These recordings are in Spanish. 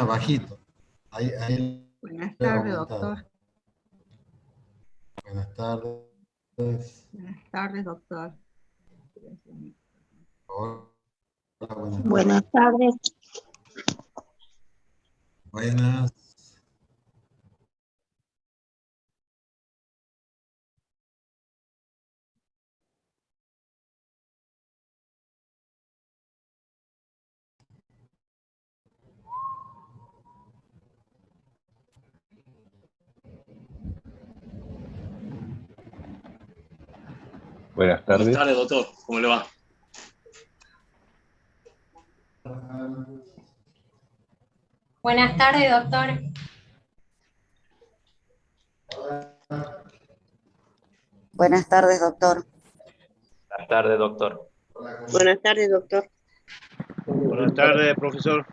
bajito. Ahí Buenas le he tardes, aumentado. doctor. Buenas tardes. Buenas tardes, doctor. Hola, buenas Buenas tardes. tardes. Buenas. Buenas tardes. Buenas tardes, doctor. ¿Cómo le va? Buenas tardes, doctor. Buenas tardes, doctor. Buenas tardes, doctor. Buenas tardes, doctor. Buenas tardes, profesor.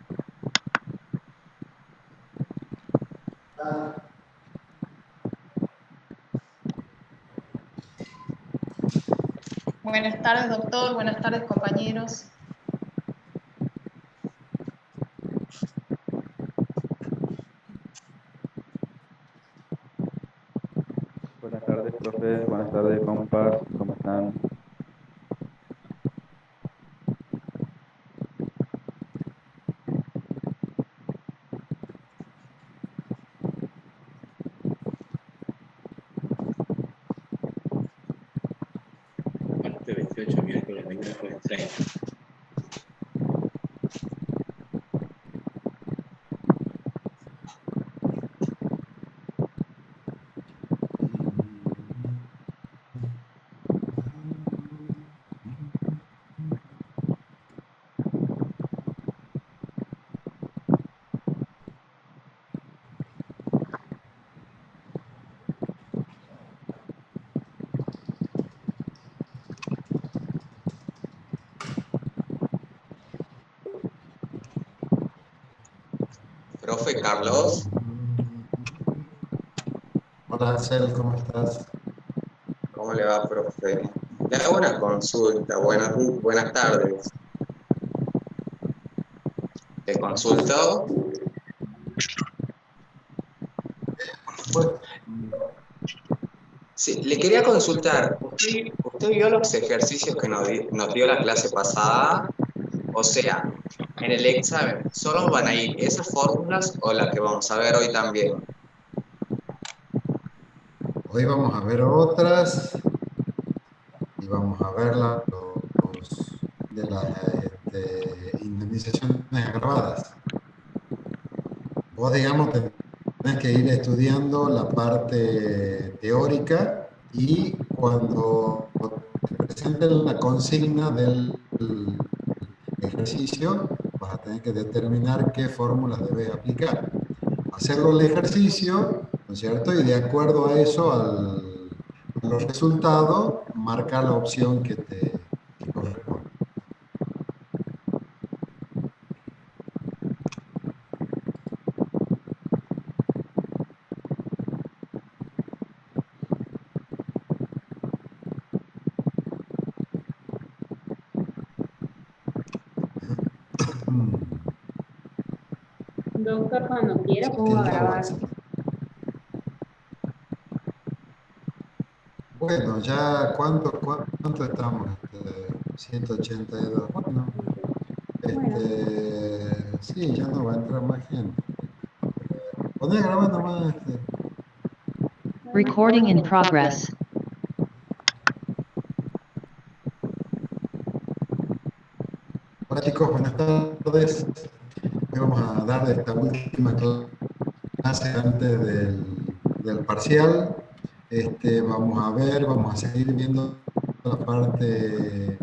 Buenas tardes, doctor. Buenas tardes, compañeros. Buenas tardes, profe. Buenas tardes, compas. ¿Cómo están? Martes 28, miércoles 29, 30. Profe Carlos. Hola, Axel, ¿cómo estás? ¿Cómo le va, profe? Le hago una consulta. Buenas tardes. ¿Le consulto? Pues, Sí, le quería consultar. ¿Usted vio los ejercicios que nos dio la clase pasada? O sea, en el examen, ¿solo van a ir esas fórmulas o las que vamos a ver hoy también? hoy vamos a ver otras y vamos a ver de las indemnizaciones agravadas. Vos, digamos, tenés que ir estudiando la parte teórica y cuando te presenten la consigna del ejercicio, vas a tener que determinar qué fórmulas debes aplicar. Hacerlo el ejercicio, ¿no es cierto? Y de acuerdo a eso, a los resultados, marcar la opción que corresponde. Doctor, cuando quiera Sí, pongo a está grabar. WhatsApp. Bueno, ya, ¿cuánto estamos? 182. Bueno, Bueno, sí, ya no va a entrar más gente. Poné a grabar nomás. Recording in progress. Hola chicos, buenas tardes. Hoy vamos a dar esta última clase antes del parcial. Vamos a seguir viendo la parte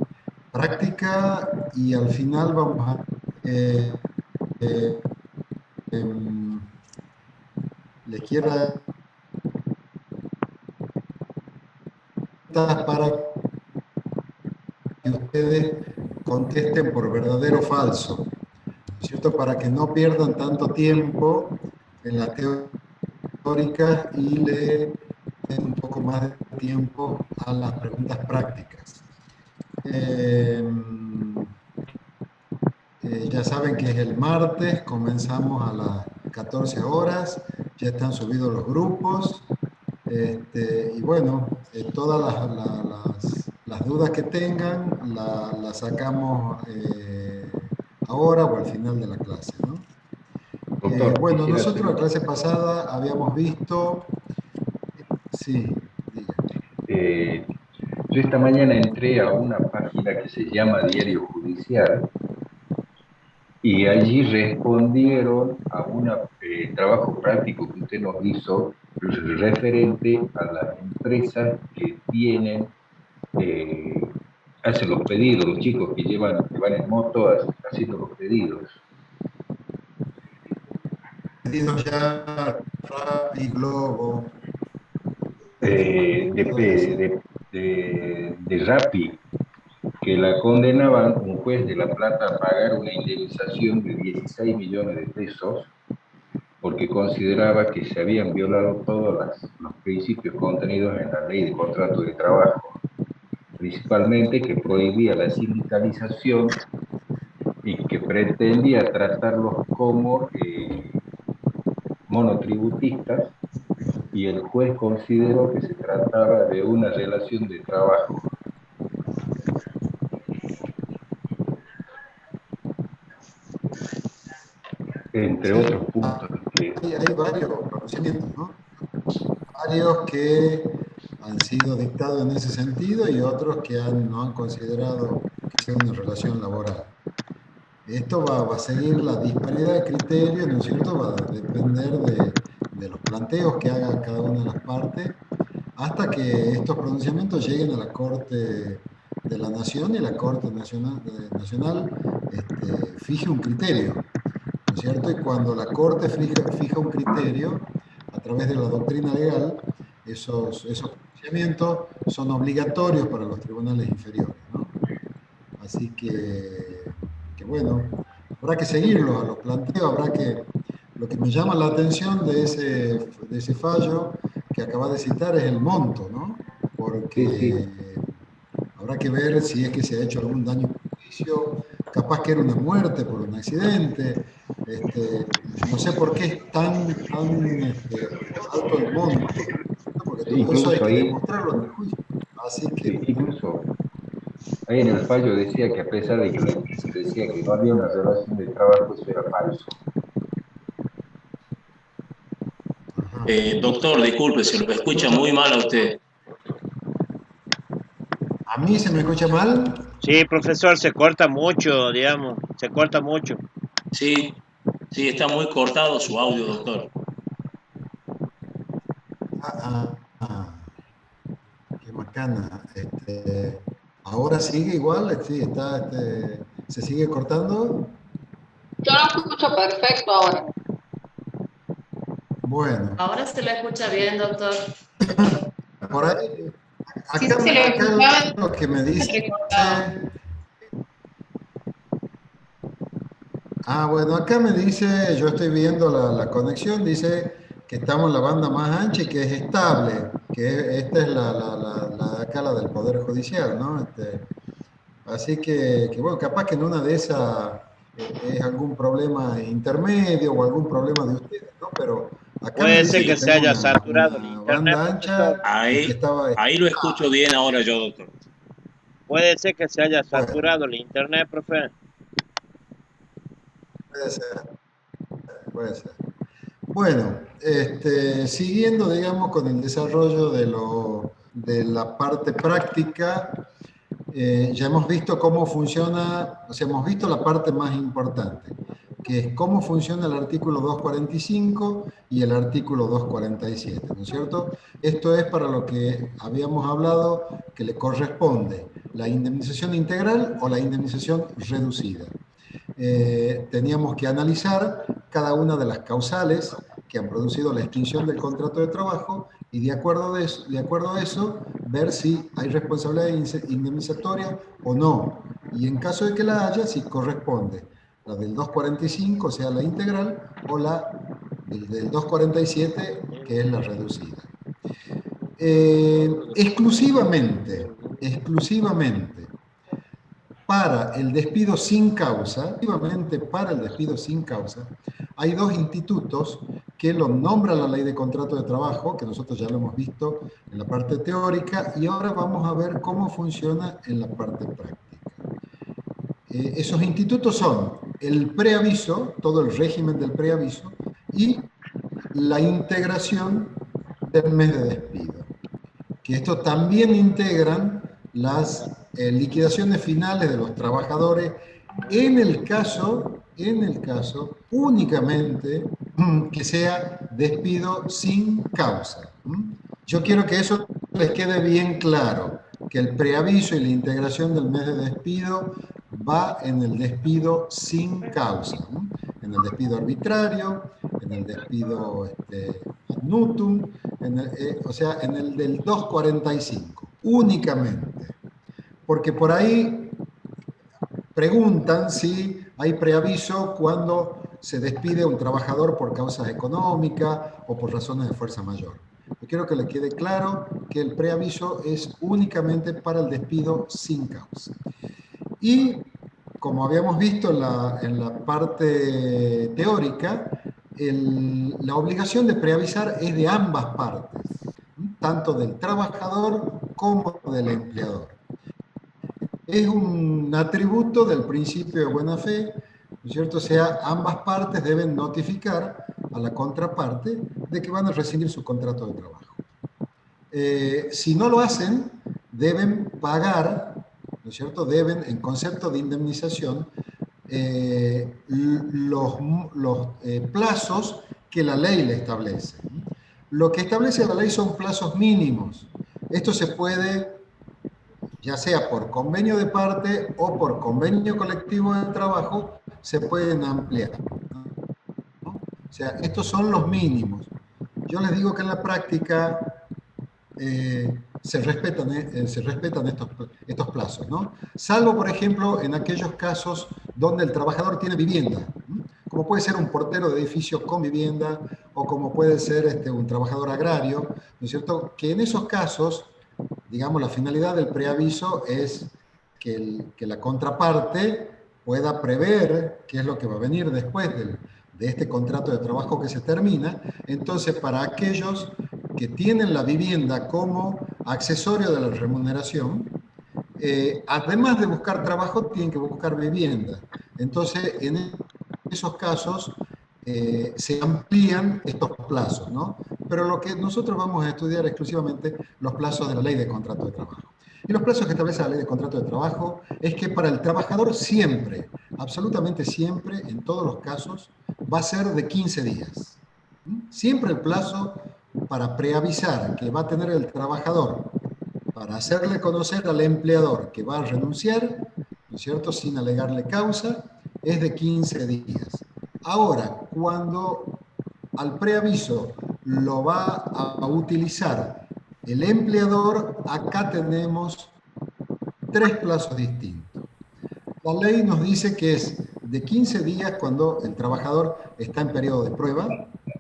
práctica y al final vamos a em, les quiero dar para que ustedes contesten por verdadero o falso, ¿no es cierto? Para que no pierdan tanto tiempo en la teórica y le den un poco más de tiempo a las preguntas prácticas. Ya saben que es el martes, comenzamos a las 14 horas, ya están subidos los grupos. Y bueno, todas las dudas que tengan las sacamos ahora o al final de la clase, ¿no? Doctor, Bueno, quisiera nosotros la hacer- clase pasada habíamos visto... Sí, diga. Yo esta mañana entré a una página que se llama Diario Judicial y allí respondieron a un trabajo práctico que usted nos hizo referente a las empresas que tienen, hacen los pedidos, los chicos que van en moto haciendo los pedidos. Pedidos ya, Rappi, Globo, De, todo eso. de Rappi, que la condenaban un juez de La Plata a pagar una indemnización de 16 millones de pesos porque consideraba que se habían violado todos los principios contenidos en la ley de contrato de trabajo, principalmente que prohibía la sindicalización y que pretendía tratarlos como monotributistas, y el juez consideró que se trataba de una relación de trabajo. Entre Sí, otros puntos. hay varios pronunciamientos, ¿no? Varios que han sido dictados en ese sentido y otros que no han considerado que sea una relación laboral. Esto va a seguir la disparidad de criterios, ¿no es cierto? Va a depender de los planteos que haga cada una de las partes, hasta que estos pronunciamientos lleguen a la Corte de la Nación y la Corte Nacional fije un criterio, ¿no es cierto? Y cuando la Corte fija un criterio, a través de la doctrina legal, esos pronunciamientos son obligatorios para los tribunales inferiores, ¿no? Así que bueno, habrá que seguirlo a los planteos, lo que me llama la atención de ese fallo que acaba de citar es el monto, ¿no? Porque habrá que ver si es que se ha hecho algún daño o perjuicio, capaz que era una muerte por un accidente, no sé por qué es tan alto el monto, ¿no? Porque todo eso hay Incluso que ahí, demostrarlo en el juicio. Así que incluso ahí en el fallo decía que a pesar de que la empresa decía que no había una relación de trabajo, eso era falso. Doctor, disculpe, se lo escucha muy mal a usted. ¿a mí se me escucha mal? Sí, profesor, se corta mucho, digamos, se corta mucho. Sí, sí, está muy cortado su audio, doctor. Qué macana. Ahora sigue igual, sí, se sigue cortando. Yo lo escucho perfecto ahora. Bueno, Ahora se lo escucha bien, doctor. por ahí, Sí, acá, se le acá escuchaba lo que me dice. recortado. Bueno, acá me dice, yo estoy viendo la conexión, dice que estamos en la banda más ancha y que es estable, que esta es la de acá, la del Poder Judicial, ¿no? Así que, bueno, capaz que en una de esas es algún problema intermedio o algún problema de ustedes, ¿no? Pero acá me Puede dice ser que que se tengo haya saturado el una internet, banda profesor. ancha y que estaba... Ahí lo escucho bien ahora yo, doctor. Puede ser que se haya Bueno, saturado el internet, profe. puede ser, puede ser. Bueno, siguiendo, digamos, con el desarrollo de la parte práctica, ya hemos visto cómo funciona, o sea, hemos visto la parte más importante, que es cómo funciona el artículo 245 y el artículo 247, ¿no es cierto? Esto es para lo que habíamos hablado que le corresponde la indemnización integral o la indemnización reducida. Teníamos que analizar cada una de las causales que han producido la extinción del contrato de trabajo y de acuerdo a eso, ver si hay responsabilidad indemnizatoria o no. Y en caso de que la haya, si corresponde la del 245, o sea, la integral, o la del 247, que es la reducida. Exclusivamente, para el despido sin causa, efectivamente para el despido sin causa, hay dos institutos que lo nombra la Ley de Contrato de Trabajo, que nosotros ya lo hemos visto en la parte teórica, y ahora vamos a ver cómo funciona en la parte práctica. Esos institutos son el preaviso, todo el régimen del preaviso, y la integración del mes de despido. Que esto también integran las liquidaciones finales de los trabajadores en el caso únicamente que sea despido sin causa. Yo quiero que eso les quede bien claro, que el preaviso y la integración del mes de despido va en el despido sin causa, en el despido arbitrario, en el despido ad nutum, o sea, en el del 245, únicamente. Porque por ahí preguntan si hay preaviso cuando se despide a un trabajador por causas económicas o por razones de fuerza mayor. Yo quiero que le quede claro que el preaviso es únicamente para el despido sin causa. Y como habíamos visto en la parte teórica, la obligación de preavisar es de ambas partes, tanto del trabajador como del empleador. Es un atributo del principio de buena fe, ¿no es cierto? O sea, ambas partes deben notificar a la contraparte de que van a rescindir su contrato de trabajo. Si no lo hacen, deben pagar, ¿no es cierto? Deben, en concepto de indemnización, los plazos que la ley le establece. Lo que establece la ley son plazos mínimos. Esto se puede, ya sea por convenio de parte o por convenio colectivo de trabajo, se pueden ampliar, ¿no? O sea, estos son los mínimos. Yo les digo que en la práctica se respetan estos plazos, ¿no? Salvo, por ejemplo, en aquellos casos donde el trabajador tiene vivienda, ¿no? Como puede ser un portero de edificio con vivienda o como puede ser un trabajador agrario, ¿no es cierto? Que en esos casos, digamos, la finalidad del preaviso es que la contraparte pueda prever qué es lo que va a venir después de este contrato de trabajo que se termina. Entonces, para aquellos que tienen la vivienda como accesorio de la remuneración, además de buscar trabajo, tienen que buscar vivienda. Entonces, en esos casos se amplían estos plazos, ¿no? Pero lo que nosotros vamos a estudiar exclusivamente los plazos de la Ley de Contrato de Trabajo. Y los plazos que establece la Ley de Contrato de Trabajo es que para el trabajador siempre, absolutamente siempre, en todos los casos, va a ser de 15 días. Siempre el plazo para preavisar que va a tener el trabajador para hacerle conocer al empleador que va a renunciar, ¿no es cierto?, sin alegarle causa, es de 15 días. Ahora, cuando al preaviso lo va a utilizar el empleador, acá tenemos 3 plazos distintos. La ley nos dice que es de 15 días cuando el trabajador está en periodo de prueba,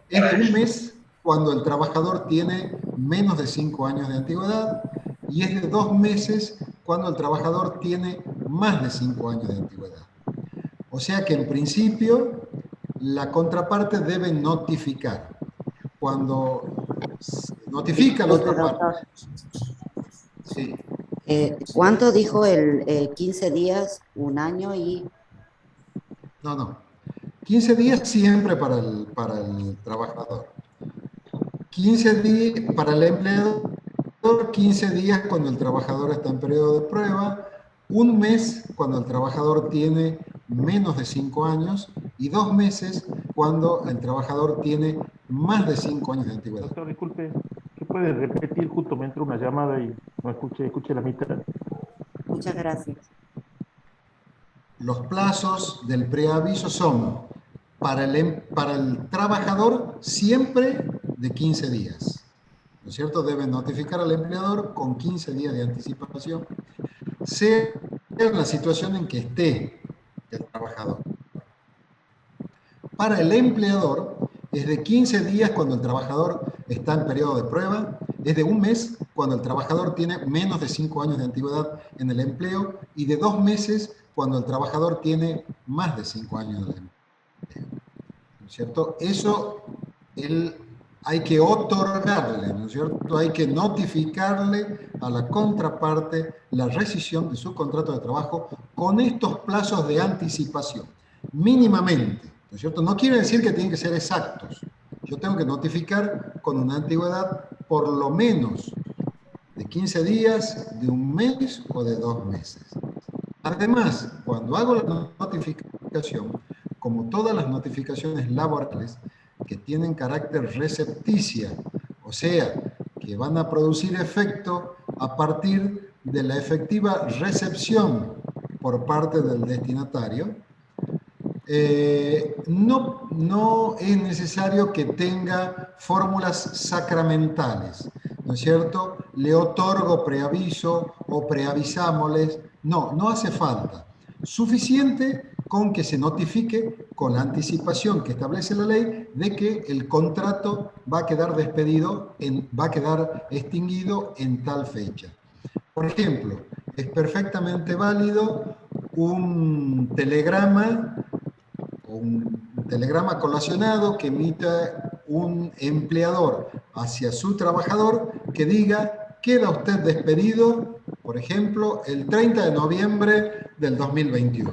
es de un mes cuando el trabajador tiene menos de 5 años de antigüedad y es de 2 meses cuando el trabajador tiene más de 5 años de antigüedad. O sea que en principio la contraparte debe notificar. Cuando notifica la otra parte. Sí. ¿Cuánto dijo el 15 días, un año y...? No. 15 días siempre para el trabajador. 15 días para el empleador, 15 días cuando el trabajador está en periodo de prueba, un mes cuando el trabajador tiene menos de 5 años y 2 meses cuando el trabajador tiene más de 5 años de antigüedad. Doctor, disculpe, ¿qué puede repetir? Justo me entró una llamada y no escuché la mitad. Muchas gracias. Los plazos del preaviso son para el trabajador siempre de 15 días. ¿No es cierto? Debe notificar al empleador con 15 días de anticipación, sea en la situación en que esté el trabajador. Para el empleador es de 15 días cuando el trabajador está en periodo de prueba, es de un mes cuando el trabajador tiene menos de 5 años de antigüedad en el empleo y de 2 meses cuando el trabajador tiene más de 5 años de empleo, ¿no es cierto? Eso hay que otorgarle, ¿no es cierto? Hay que notificarle a la contraparte la rescisión de su contrato de trabajo con estos plazos de anticipación, mínimamente, ¿no es cierto? No quiere decir que tienen que ser exactos. Yo tengo que notificar con una antigüedad por lo menos de 15 días, de un mes o de 2 meses. Además, cuando hago la notificación, como todas las notificaciones laborales que tienen carácter recepticia, o sea, que van a producir efecto a partir de la efectiva recepción por parte del destinatario, no es necesario que tenga fórmulas sacramentales, ¿no es cierto? Le otorgo preaviso o preavisámosles. No hace falta. Suficiente con que se notifique con la anticipación que establece la ley de que el contrato va a quedar despedido, va a quedar extinguido en tal fecha. Por ejemplo, es perfectamente válido un telegrama colacionado que emita un empleador hacia su trabajador que diga: queda usted despedido, por ejemplo, el 30 de noviembre del 2021.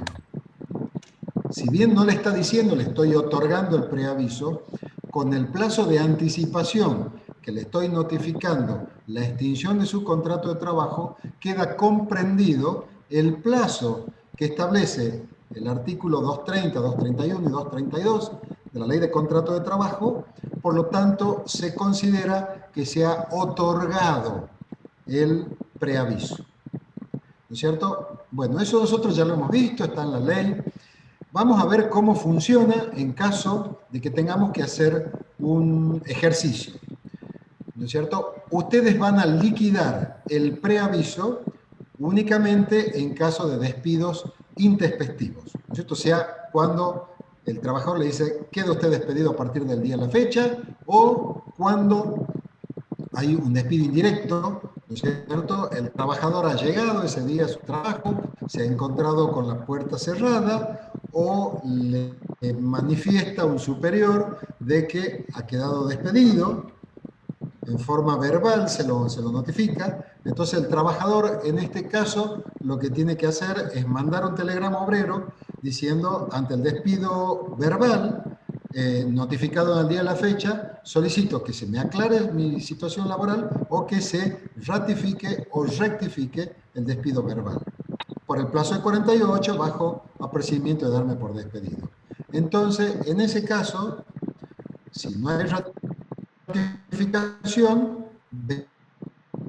Si bien no le está diciendo, le estoy otorgando el preaviso, con el plazo de anticipación que le estoy notificando la extinción de su contrato de trabajo, queda comprendido el plazo que establece el artículo 230, 231 y 232 de la Ley de Contrato de Trabajo. Por lo tanto, se considera que se ha otorgado el preaviso, ¿no es cierto? Bueno, eso nosotros ya lo hemos visto, está en la ley. Vamos a ver cómo funciona en caso de que tengamos que hacer un ejercicio, ¿no es cierto? Ustedes van a liquidar el preaviso únicamente en caso de despidos intempestivos, ¿no es cierto? O sea, cuando el trabajador le dice: queda usted despedido a partir del día de la fecha, o cuando hay un despido indirecto, ¿no es cierto? El trabajador ha llegado ese día a su trabajo, se ha encontrado con la puerta cerrada, o le manifiesta un superior de que ha quedado despedido, en forma verbal se lo notifica. Entonces el trabajador, en este caso, lo que tiene que hacer es mandar un telegrama obrero diciendo: ante el despido verbal notificado en el día de la fecha, solicito que se me aclare mi situación laboral o que se ratifique o rectifique el despido verbal por el plazo de 48 bajo apercibimiento de darme por despedido. Entonces, en ese caso, si no hay ratificación de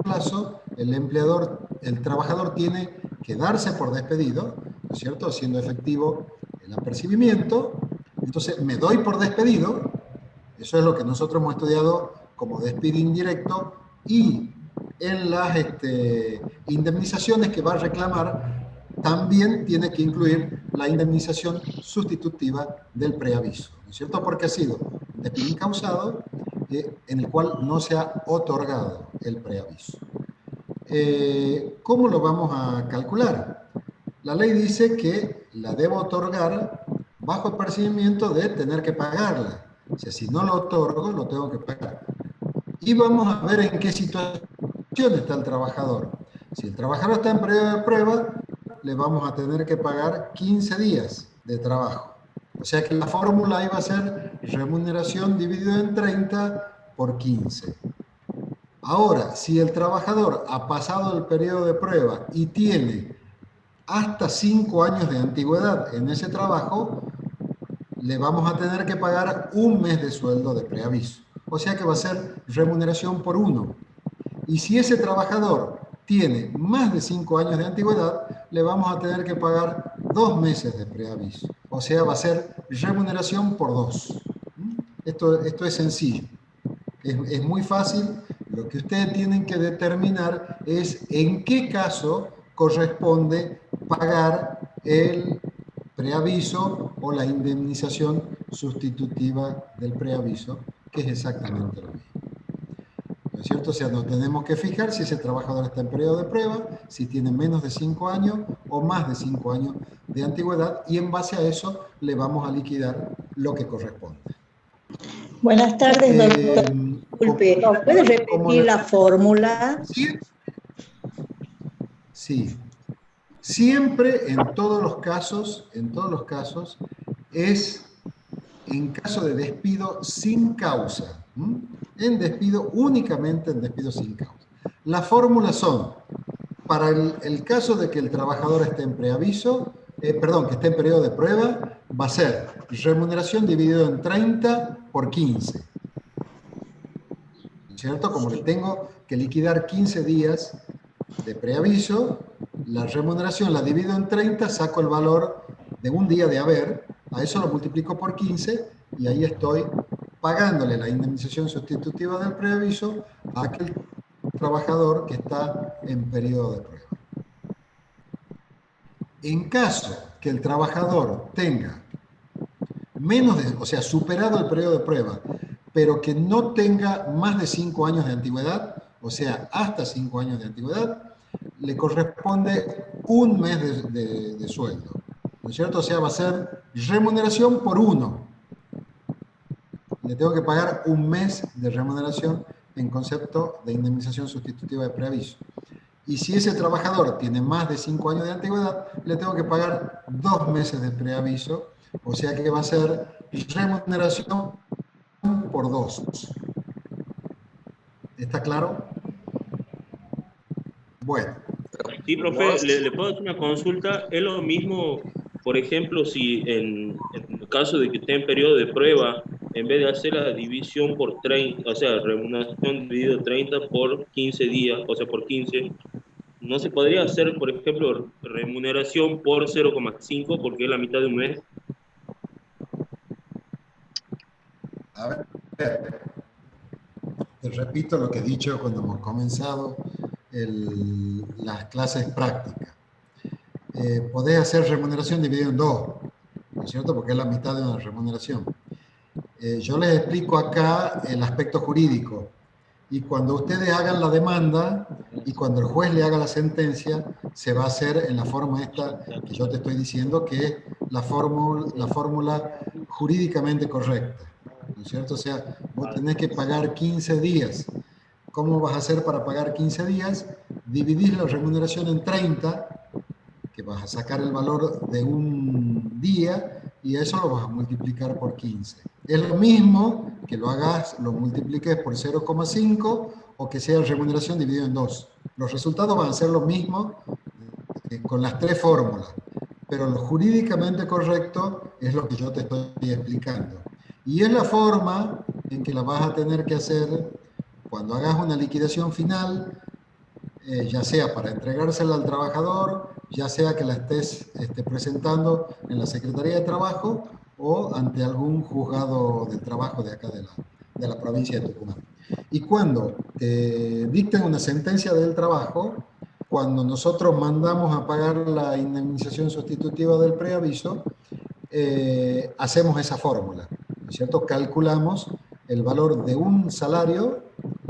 plazo, el trabajador tiene que darse por despedido, ¿no es cierto?, haciendo efectivo el apercibimiento. Entonces me doy por despedido, eso es lo que nosotros hemos estudiado como despido indirecto, y en las indemnizaciones que va a reclamar también tiene que incluir la indemnización sustitutiva del preaviso, ¿no es cierto?, porque ha sido un despido incausado en el cual no se ha otorgado el preaviso. ¿Cómo lo vamos a calcular? La ley dice que la debo otorgar bajo el percibimiento de tener que pagarla. O sea, si no lo otorgo, lo tengo que pagar. Y vamos a ver en qué situación está el trabajador. Si el trabajador está en periodo de prueba, le vamos a tener que pagar 15 días de trabajo. O sea que la fórmula ahí va a ser remuneración dividido en 30 por 15. Ahora, si el trabajador ha pasado el periodo de prueba y tiene hasta 5 años de antigüedad en ese trabajo, le vamos a tener que pagar un mes de sueldo de preaviso. O sea que va a ser remuneración por 1. Y si ese trabajador tiene más de 5 años de antigüedad, le vamos a tener que pagar 2 meses de preaviso. O sea, va a ser remuneración por 2. Esto es sencillo. Es muy fácil. Lo que ustedes tienen que determinar es en qué caso corresponde pagar el preaviso o la indemnización sustitutiva del preaviso, que es exactamente lo mismo. ¿no es cierto? O sea, nos tenemos que fijar si ese trabajador está en periodo de prueba, si tiene menos de 5 años o más de 5 años de antigüedad, y en base a eso le vamos a liquidar lo que corresponde. Buenas tardes, doctor. Disculpe, ¿puede repetir la fórmula? ¿Sí? Sí. Siempre, en todos los casos, es en caso de despido sin causa. En despido, únicamente en despido sin causa. Las fórmulas son, para el caso de que el trabajador esté en preaviso, que esté en periodo de prueba, va a ser remuneración dividido en 30 por 15. ¿Cierto? Como le tengo que liquidar 15 días de preaviso, la remuneración la divido en 30, saco el valor de un día de haber, a eso lo multiplico por 15 y ahí estoy pagándole la indemnización sustitutiva del preaviso a aquel trabajador que está en periodo de prueba. En caso que el trabajador tenga superado el periodo de prueba, pero que no tenga más de 5 años de antigüedad, o sea, hasta 5 años de antigüedad, le corresponde un mes de sueldo, ¿no es cierto? O sea, va a ser remuneración por 1. Le tengo que pagar un mes de remuneración en concepto de indemnización sustitutiva de preaviso. Y si ese trabajador tiene más de 5 años de antigüedad, le tengo que pagar 2 meses de preaviso, o sea que va a ser remuneración por 2. ¿Está claro? Bueno. Sí, profe, ¿le puedo hacer una consulta? ¿Es lo mismo, por ejemplo, si en el caso de que esté en periodo de prueba, en vez de hacer la división por 30, o sea, remuneración dividido 30 por 15 días, o sea, por 15, ¿no se podría hacer, por ejemplo, remuneración por 0,5 porque es la mitad de un mes? A ver, te repito lo que he dicho cuando hemos comenzado las clases prácticas. Podés hacer remuneración dividida en 2, ¿no es cierto? Porque es la mitad de una remuneración. Yo les explico acá el aspecto jurídico. Y cuando ustedes hagan la demanda y cuando el juez le haga la sentencia, se va a hacer en la forma esta que yo te estoy diciendo, que es la fórmula jurídicamente correcta, ¿no es cierto? O sea, vos tenés que pagar 15 días. ¿Cómo vas a hacer para pagar 15 días? Dividís la remuneración en 30, que vas a sacar el valor de un día, y eso lo vas a multiplicar por 15. Es lo mismo que lo multipliques por 0,5 o que sea remuneración dividido en 2. Los resultados van a ser los mismos con las 3 fórmulas, pero lo jurídicamente correcto es lo que yo te estoy explicando. Y es la forma en que la vas a tener que hacer cuando hagas una liquidación final, ya sea para entregársela al trabajador, ya sea que la estés presentando en la Secretaría de Trabajo o ante algún juzgado del trabajo de acá de la provincia de Tucumán. Y cuando dicten una sentencia del trabajo, cuando nosotros mandamos a pagar la indemnización sustitutiva del preaviso, hacemos esa fórmula, ¿no es cierto? Calculamos el valor de un salario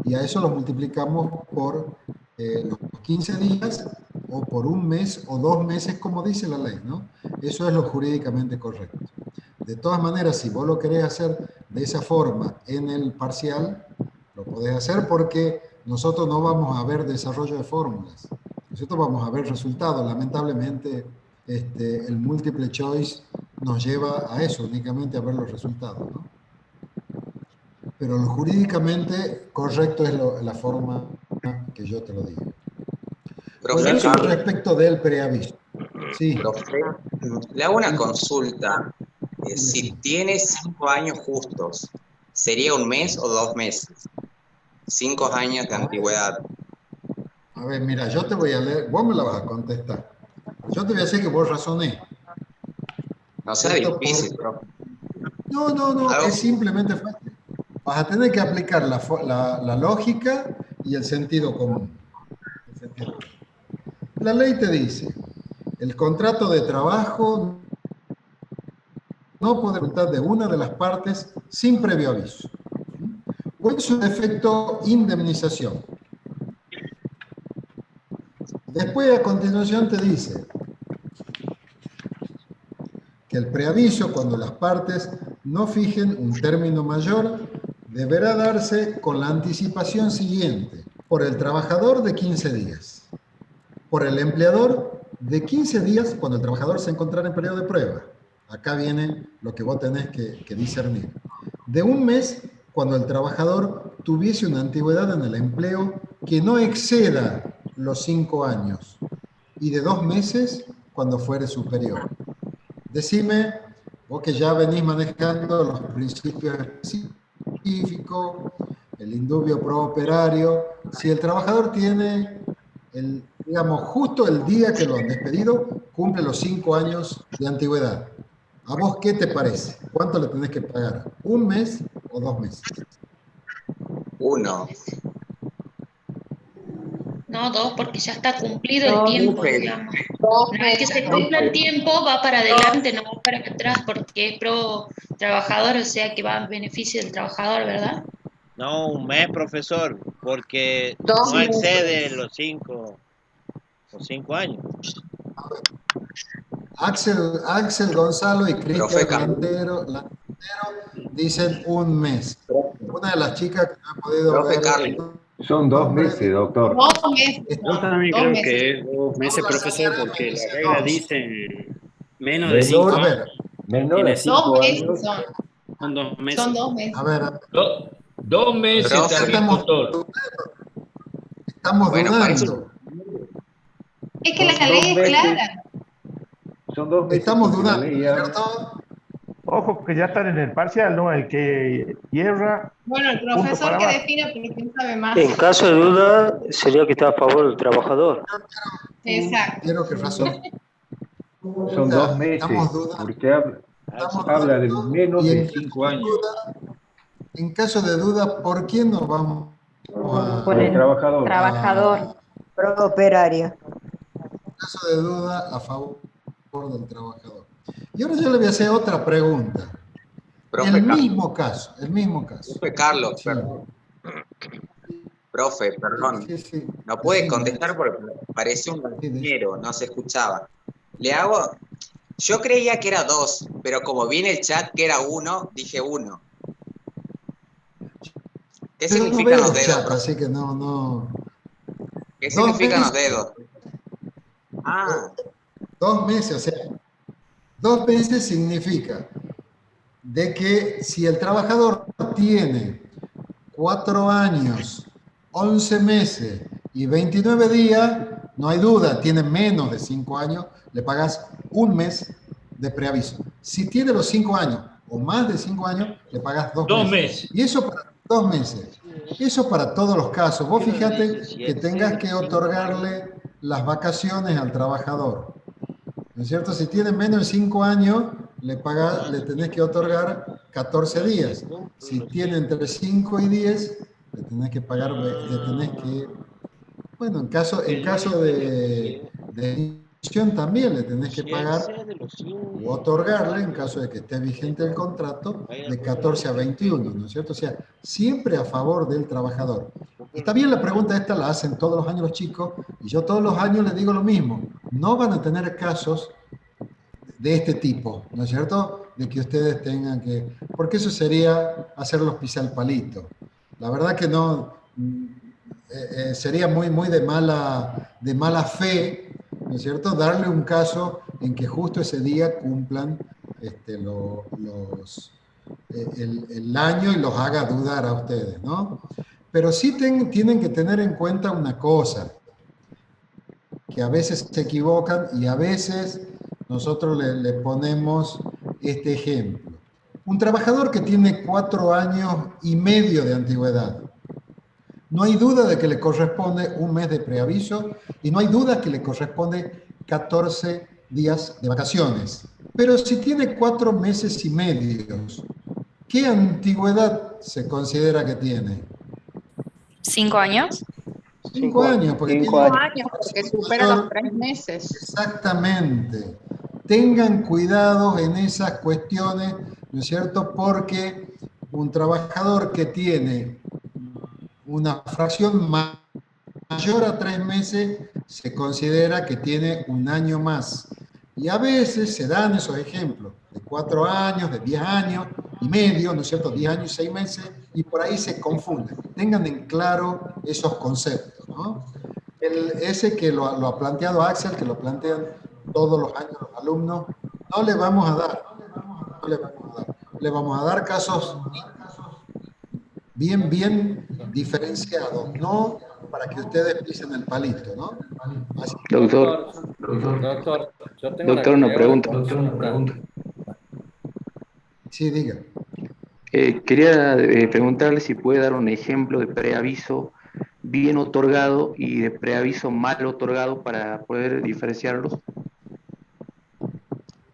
y a eso lo multiplicamos por los 15 días o por un mes o 2 meses, como dice la ley, ¿no? Eso es lo jurídicamente correcto. De todas maneras, si vos lo querés hacer de esa forma en el parcial, lo podés hacer porque nosotros no vamos a ver desarrollo de fórmulas. Nosotros vamos a ver resultados. Lamentablemente, el multiple choice nos lleva a eso, únicamente a ver los resultados, ¿no? Pero lo jurídicamente correcto es la forma que yo te lo digo. Profesor, respecto del preaviso. Sí. Profe, le hago una consulta. Si tiene 5 años justos, ¿sería un mes o 2 meses? 5 años de antigüedad. A ver, mira, yo te voy a leer, vos me la vas a contestar. Yo te voy a decir que vos razoné. No sea difícil, profe. No, es simplemente fácil. Vas a tener que aplicar la lógica y el sentido común. La ley te dice, el contrato de trabajo no puede resultar de una de las partes sin previo aviso. ¿Cuál es su efecto indemnización? Después, a continuación, te dice que el preaviso, cuando las partes no fijen un término mayor, deberá darse con la anticipación siguiente: por el trabajador de 15 días, por el empleador de 15 días cuando el trabajador se encontrara en periodo de prueba. Acá viene lo que vos tenés que discernir. De un mes cuando el trabajador tuviese una antigüedad en el empleo que no exceda los 5 años, y de 2 meses cuando fuere superior. Decime, vos que ya venís manejando los principios específicos, el indubio pro operario, si el trabajador tiene, digamos, justo el día que lo han despedido, cumple los 5 años de antigüedad. ¿A vos qué te parece? ¿Cuánto le tenés que pagar? ¿Un mes o 2 meses? 1. No, 2, porque ya está cumplido el tiempo, digamos. Una vez que se cumpla el tiempo, va para adelante, no va para atrás, porque es pro trabajador, o sea que va en beneficio del trabajador, ¿verdad? No, un mes, profesor, porque 2 no excede meses. los 5 años. Axel Gonzalo y Profe, Cristian Landero dicen un mes. Una de las chicas que no ha podido Profe ver... Carlos. Son 2 meses, doctor. 2 meses. Yo también 2 creo meses. que es 2 meses, profesor, porque las reglas dicen menos de Menor, 5 A años. ver, menor Tiene a 2 5 meses años. Son 2 meses. Son 2 meses. a ver, 2 meses Profe, también, doctor. estamos Bueno, parece- dudando. Es que la Son ley 2 es meses. clara. Son 2 meses. Estamos porque la dudando, ley habla- ¿cierto? Ojo que ya están en el parcial, ¿no? El que hierra, Bueno, el punto profesor para que abajo. defina porque quién sabe más. En caso de duda, sería que está a favor del trabajador. Exacto. Quiero que razón. Son 2 meses. Estamos dudando. Porque habla de menos Y de en 5 años. En caso de duda, ¿por quién nos vamos a... Por el trabajador. Trabajador. Pro operario. En caso de duda, a favor del trabajador. Y ahora yo le voy a hacer otra pregunta. Profe El Carlos. mismo caso, el mismo caso. Profe Carlos, Sí. perdón. Profe, perdón. Sí, sí. No puede Sí, contestar porque parece un dinero, no se escuchaba. Le hago. Yo creía que era 2, pero como viene el chat que era 1, dije 1. ¿Qué Yo no significan veo los el dedos, chat, profe? así que no. ¿Qué 2 significan los meses. dedos? Ah, 2 meses, o sea, 2 meses significa de que si el trabajador tiene 4 años, 11 meses y 29 días, no hay duda, tiene menos de 5 años, le pagas un mes de preaviso. Si tiene los 5 años o más de 5 años, le pagas 2 2 meses. meses. Y eso para 2 meses. Eso para todos los casos. Vos fíjate que tengas que otorgarle las vacaciones al trabajador. ¿No es cierto? Si tiene menos de 5 años, le tenés que otorgar 14 días. Si tiene entre 5 y 10, le tenés que pagar, bueno, en caso de extensión también le tenés que pagar o otorgarle, en caso de que esté vigente el contrato, de 14 a 21, ¿no es cierto? O sea, siempre a favor del trabajador. Está bien, la pregunta esta la hacen todos los años los chicos, y yo todos los años les digo lo mismo. No van a tener casos de este tipo, ¿no es cierto? De que ustedes tengan que... Porque eso sería hacerlos pisar el palito. La verdad que no... sería muy de mala fe, ¿no es cierto? Darle un caso en que justo ese día cumplan el año y los haga dudar a ustedes, ¿no? Pero sí tienen que tener en cuenta una cosa, que a veces se equivocan y a veces nosotros le ponemos este ejemplo. Un trabajador que tiene 4 años y medio de antigüedad, no hay duda de que le corresponde un mes de preaviso y no hay duda que le corresponde 14 días de vacaciones. Pero si tiene 4 meses y medio, ¿qué antigüedad se considera que tiene? 5 años. 5 años, porque tiene 5 años, porque supera los 3 meses. Exactamente. Tengan cuidado en esas cuestiones, ¿no es cierto? Porque un trabajador que tiene una fracción mayor a 3 meses se considera que tiene un año más. Y a veces se dan esos ejemplos, de 4 años, de 10 años y medio, ¿no es cierto? 10 años y 6 meses, y por ahí se confunden. Tengan en claro esos conceptos, ¿no? Ese que lo ha planteado Axel, que lo plantean todos los años los alumnos, no le vamos a dar. Le vamos a dar casos bien diferenciados, no para que ustedes pisen el palito, ¿no? Así que, Doctor, yo tengo una pregunta. Sí, diga. Quería preguntarle si puede dar un ejemplo de preaviso bien otorgado y de preaviso mal otorgado para poder diferenciarlos.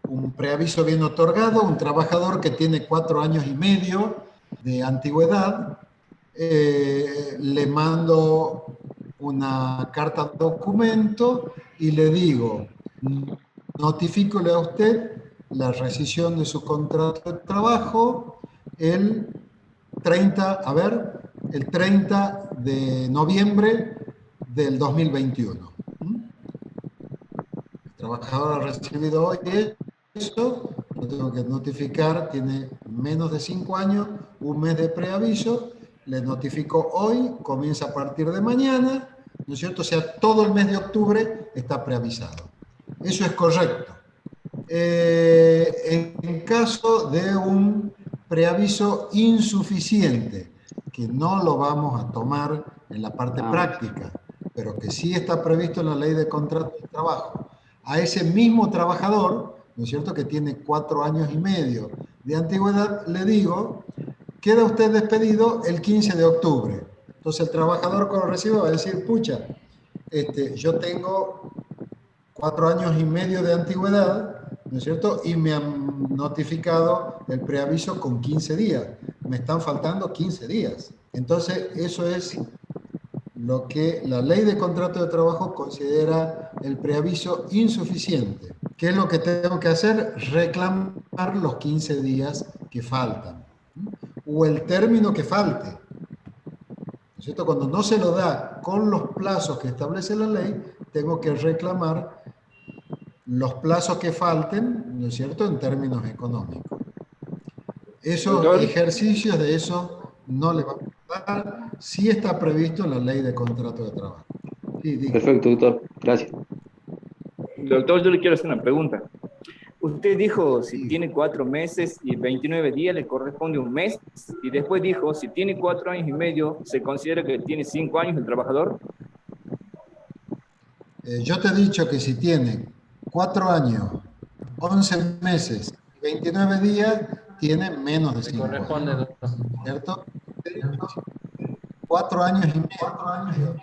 Un preaviso bien otorgado, un trabajador que tiene 4 años y medio de antigüedad, le mando una carta documento y le digo, notifícole a usted la rescisión de su contrato de trabajo el 30 de noviembre del 2021. El trabajador ha recibido hoy eso, lo tengo que notificar, tiene menos de 5 años, un mes de preaviso, le notifico hoy, comienza a partir de mañana, ¿no es cierto? O sea, todo el mes de octubre está preavisado. Eso es correcto. En caso de un preaviso insuficiente, que no lo vamos a tomar en la parte práctica, pero que sí está previsto en la ley de contrato de trabajo, a ese mismo trabajador, ¿no es cierto?, que tiene 4 años y medio de antigüedad, le digo, queda usted despedido el 15 de octubre. Entonces el trabajador cuando reciba va a decir, pucha, yo tengo 4 años y medio de antigüedad, ¿no es cierto?, y me han notificado el preaviso con 15 días. Me están faltando 15 días. Entonces eso es lo que la ley de contrato de trabajo considera el preaviso insuficiente. ¿Qué es lo que tengo que hacer? Reclamar los 15 días que faltan, o el término que falte. ¿No es cierto? Cuando no se lo da con los plazos que establece la ley, tengo que reclamar los plazos que falten, ¿no es cierto?, en términos económicos. Esos ejercicios de eso no le vamos a dar, sí está previsto en la ley de contrato de trabajo. Sí, perfecto, doctor. Gracias. Doctor, yo le quiero hacer una pregunta. Usted dijo, si tiene 4 meses y 29 días, le corresponde un mes, y después dijo, si tiene 4 años y medio, ¿se considera que tiene 5 años el trabajador? Yo te he dicho que si tiene 4 años, 11 meses y 29 días, tiene menos de 5 años. ¿Cierto? 4 años y medio,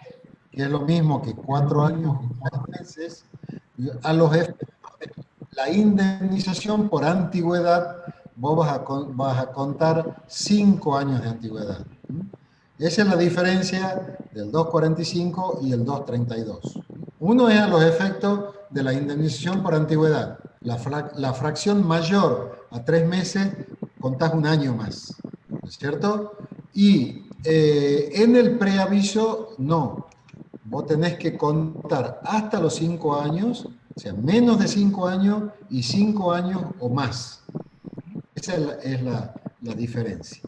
que es lo mismo que 4 años y 4 meses, a los efectos de la indemnización por antigüedad, vos vas a contar 5 años de antigüedad. Esa es la diferencia del 245 y el 232. Uno es a los efectos de la indemnización por antigüedad. La fracción mayor a 3 meses, contás un año más, ¿no es cierto? Y en el preaviso, no. Vos tenés que contar hasta los 5 años, o sea, menos de 5 años y 5 años o más. Esa es la diferencia.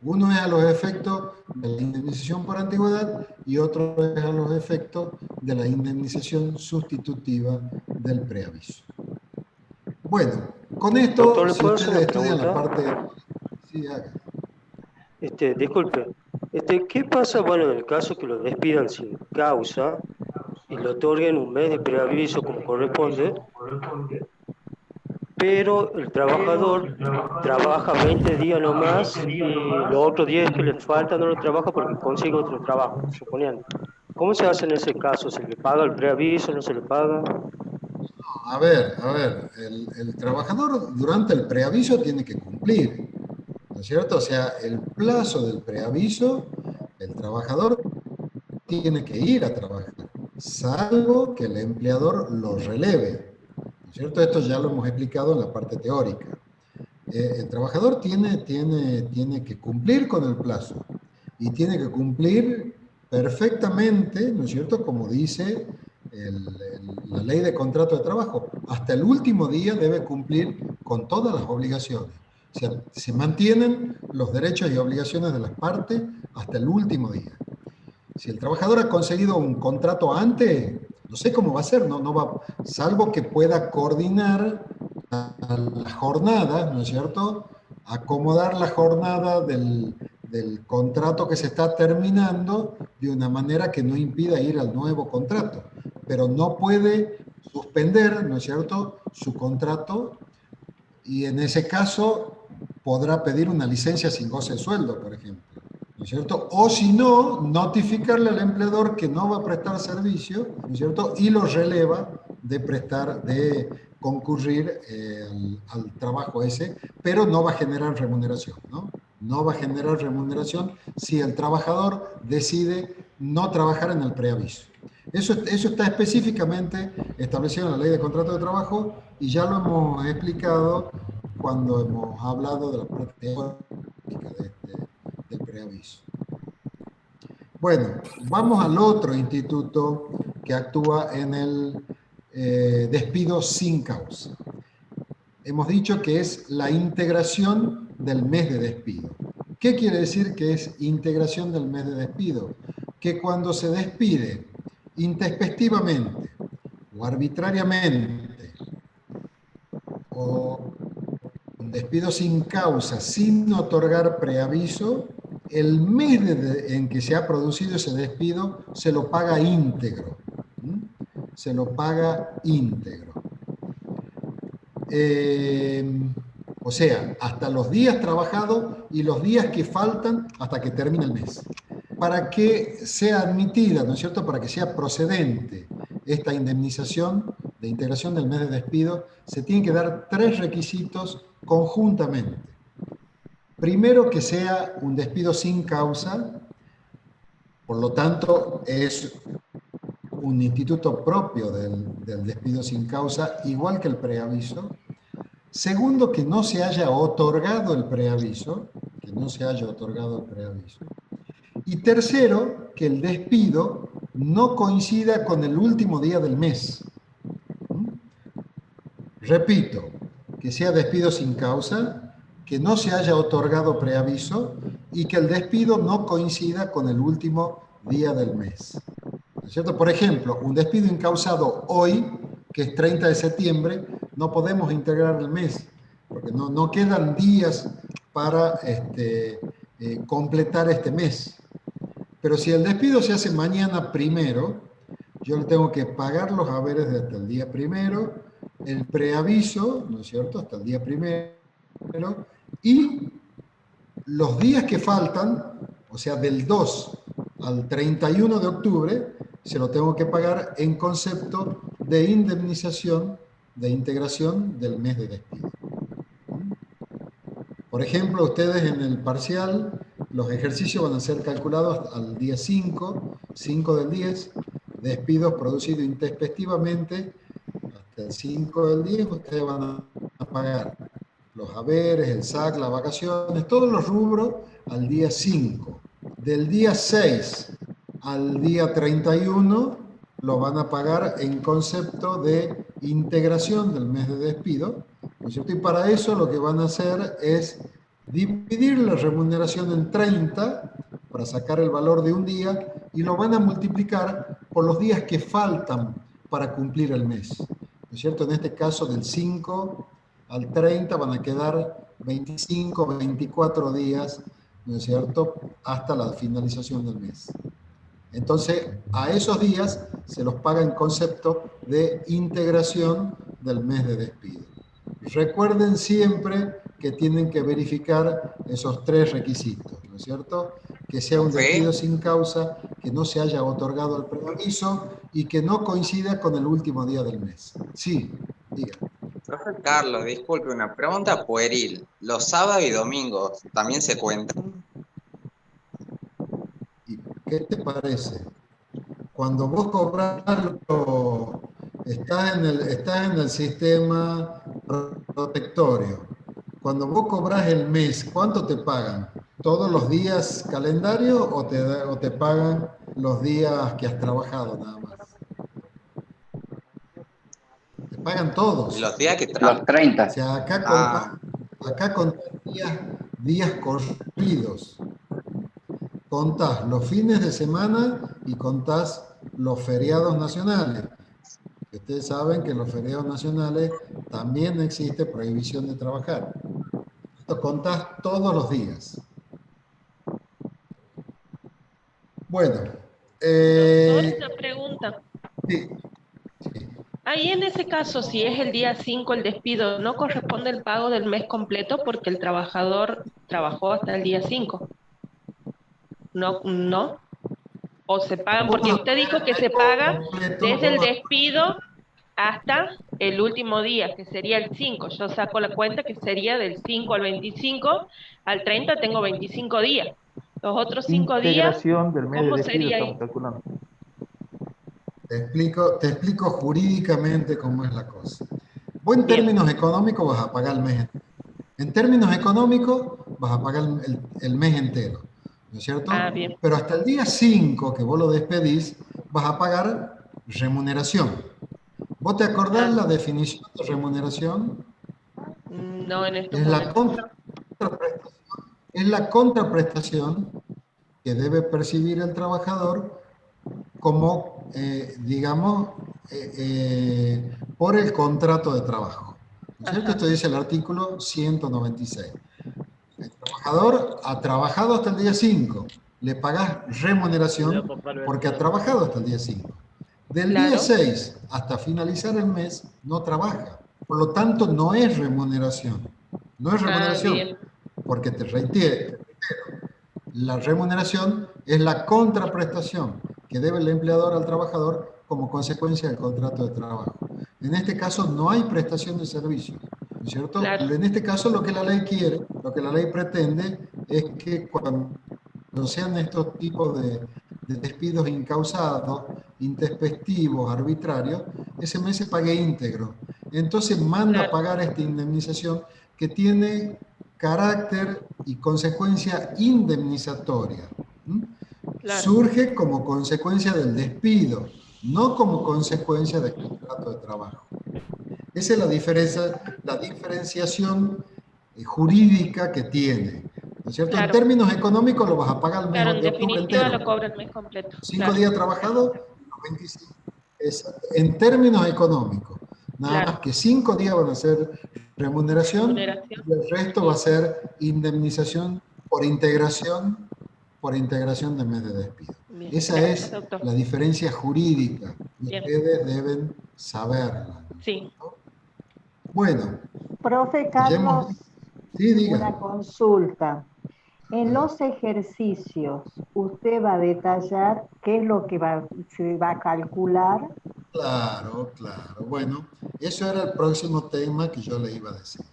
Uno es a los efectos de la indemnización por antigüedad y otro es a los efectos de la indemnización sustitutiva del preaviso. Bueno, con esto, Doctor, ¿le si puedo hacer ustedes una estudian la pregunta? parte... Sí, haga. Disculpe, ¿qué pasa, bueno, en el caso que lo despidan sin causa y le otorguen un mes de preaviso como corresponde, pero el trabajador trabaja 20 días nomás y los otros 10 que le faltan no lo trabaja porque consigue otro trabajo, suponiendo? ¿Cómo se hace en ese caso? ¿Se le paga el preaviso? ¿No se le paga? A ver, el trabajador durante el preaviso tiene que cumplir, ¿no es cierto? O sea, el plazo del preaviso, el trabajador tiene que ir a trabajar, salvo que el empleador lo releve, ¿no es cierto? Esto ya lo hemos explicado en la parte teórica. El trabajador tiene que cumplir con el plazo. y tiene que cumplir perfectamente, ¿no es cierto?, como dice la ley de contrato de trabajo. Hasta el último día debe cumplir con todas las obligaciones. O sea, se mantienen los derechos y obligaciones de las partes hasta el último día. Si el trabajador ha conseguido un contrato antes, no sé cómo va a ser, no va, salvo que pueda coordinar las jornadas, ¿no es cierto?, acomodar la jornada del contrato que se está terminando de una manera que no impida ir al nuevo contrato, pero no puede suspender, ¿no es cierto?, su contrato, y en ese caso podrá pedir una licencia sin goce de sueldo, por ejemplo, ¿no es cierto? O si no, notificarle al empleador que no va a prestar servicio, ¿no es cierto?, y lo releva de concurrir al trabajo ese, pero no va a generar remuneración, ¿no? No va a generar remuneración si el trabajador decide no trabajar en el preaviso. Eso está específicamente establecido en la Ley de Contrato de Trabajo y ya lo hemos explicado cuando hemos hablado de la práctica del preaviso. Bueno, vamos al otro instituto que actúa en el despido sin causa. Hemos dicho que es la integración del mes de despido. ¿Qué quiere decir que es integración del mes de despido? Que cuando se despide intempestivamente o arbitrariamente o un despido sin causa, sin otorgar preaviso, el mes en que se ha producido ese despido se lo paga íntegro. Se lo paga íntegro. O sea, hasta los días trabajados y los días que faltan hasta que termine el mes. Para que sea admitida, ¿no es cierto?, para que sea procedente esta indemnización de integración del mes de despido, se tienen que dar 3 requisitos conjuntamente. Primero, que sea un despido sin causa, por lo tanto, es un instituto propio del despido sin causa, igual que el preaviso. Segundo, que no se haya otorgado el preaviso, Y tercero, que el despido no coincida con el último día del mes. Repito, que sea despido sin causa, que no se haya otorgado preaviso y que el despido no coincida con el último día del mes. ¿No es cierto? Por ejemplo, un despido incausado hoy, que es 30 de septiembre, no podemos integrar el mes, porque no quedan días para completar este mes. Pero si el despido se hace mañana primero, yo le tengo que pagar los haberes desde el día primero, el preaviso, ¿no es cierto?, hasta el día primero, y los días que faltan, o sea, del 2 al 31 de octubre, se lo tengo que pagar en concepto de indemnización, de integración del mes de despido. Por ejemplo, ustedes en el parcial, los ejercicios van a ser calculados al día 5 del 10, despidos producidos intempestivamente, hasta el 5 del 10, ustedes van a pagar los haberes, el SAC, las vacaciones, todos los rubros al día 5. Del día 6 al día 31 lo van a pagar en concepto de integración del mes de despido, ¿no es cierto? Y para eso lo que van a hacer es dividir la remuneración en 30 para sacar el valor de un día y lo van a multiplicar por los días que faltan para cumplir el mes, ¿no es cierto? En este caso del 5 al 30 van a quedar 25, 24 días, ¿no es cierto?, hasta la finalización del mes. Entonces, a esos días se los paga en concepto de integración del mes de despido. Recuerden siempre que tienen que verificar esos 3 requisitos, ¿no es cierto? Que sea un despido sin causa, que no se haya otorgado el preaviso y que no coincida con el último día del mes. Sí, diga. Profe Carlos, disculpe, una pregunta pueril. ¿Los sábados y domingos también se cuentan? ¿Y qué te parece? Cuando vos cobras, estás en el sistema protectorio. Cuando vos cobras el mes, ¿cuánto te pagan? todos los días calendario o te pagan los días que has trabajado nada más? Te pagan todos. Los días que Los trabajan. 30. O sea, acá contás días corridos. Contás los fines de semana y contás los feriados nacionales. Ustedes saben que en los feriados nacionales también existe prohibición de trabajar. Esto contás todos los días. Bueno. Doctor, una pregunta. Sí. Ahí en ese caso, si es el día 5 el despido, ¿no corresponde el pago del mes completo porque el trabajador trabajó hasta el día 5? ¿No? ¿O se pagan? Porque usted dijo que se paga desde el despido hasta el último día, que sería el 5. Yo saco la cuenta que sería del 5 al 25, al 30 tengo 25 días. Los otros 5 días, Integración del mes de ¿cómo despido sería ahí? estamos calculando. Te explico jurídicamente cómo es la cosa. Vos en términos económicos vas a pagar el mes entero. En términos económicos vas a pagar el mes entero, ¿no es cierto? Bien. Pero hasta el día 5 que vos lo despedís, vas a pagar remuneración. ¿Vos te acordás la definición de remuneración? No, en este Es la contraprestación que debe percibir el trabajador como, digamos, por el contrato de trabajo. ¿No es cierto? Esto dice el artículo 196. El trabajador ha trabajado hasta el día 5. Le pagás remuneración porque ha trabajado hasta el día 5. Del día 6 hasta finalizar el mes no trabaja. Por lo tanto, no es remuneración. No es remuneración. Porque te reitero, la remuneración es la contraprestación que debe el empleador al trabajador como consecuencia del contrato de trabajo. En este caso no hay prestación de servicios, ¿no es cierto? En este caso lo que la ley quiere, lo que la ley pretende es que cuando sean estos tipos de despidos incausados, intempestivos, arbitrarios, ese mes se pague íntegro. Entonces manda a pagar esta indemnización que tiene carácter y consecuencia indemnizatoria. Surge como consecuencia del despido, no como consecuencia del contrato de trabajo. Esa es la diferenciación jurídica que tiene. ¿No es cierto? En términos económicos lo vas a pagar el mes en de octubre definitiva entero. lo cobra el mes completo. 5 días trabajados, 25. En términos económicos. Nada más que 5 días van a ser remuneración y el resto va a ser indemnización por integración del mes de despido. Esa es la diferencia jurídica y ustedes deben saberla. Sí. Bueno. Profe Carlos, sí, diga. una consulta. En los ejercicios, ¿usted va a detallar qué es lo que se va a calcular? Claro. Bueno, eso era el próximo tema que yo le iba a decir.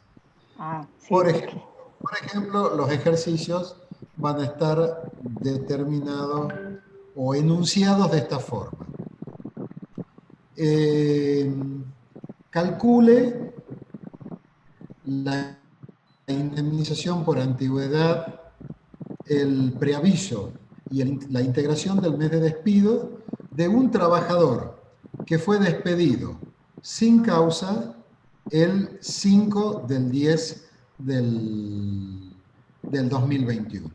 Sí, por ejemplo, los ejercicios van a estar determinados o enunciados de esta forma. Calcule la indemnización por antigüedad, el preaviso y la integración del mes de despido de un trabajador que fue despedido sin causa el 5 del 10 del 2021.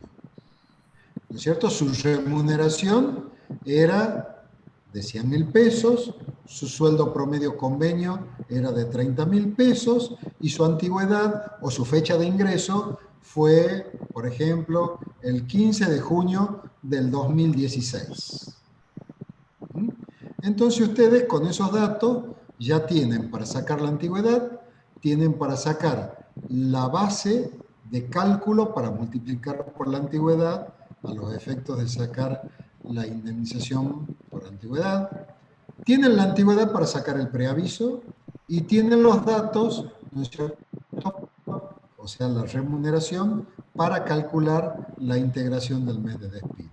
¿No es cierto? Su remuneración era de 100.000 pesos, su sueldo promedio convenio era de 30.000 pesos y su antigüedad o su fecha de ingreso fue, por ejemplo, el 15 de junio del 2016. Entonces ustedes con esos datos ya tienen para sacar la antigüedad, tienen para sacar la base de cálculo para multiplicar por la antigüedad a los efectos de sacar la indemnización por antigüedad. Tienen la antigüedad para sacar el preaviso y tienen los datos, ¿no es cierto?, o sea, la remuneración para calcular la integración del mes de despido.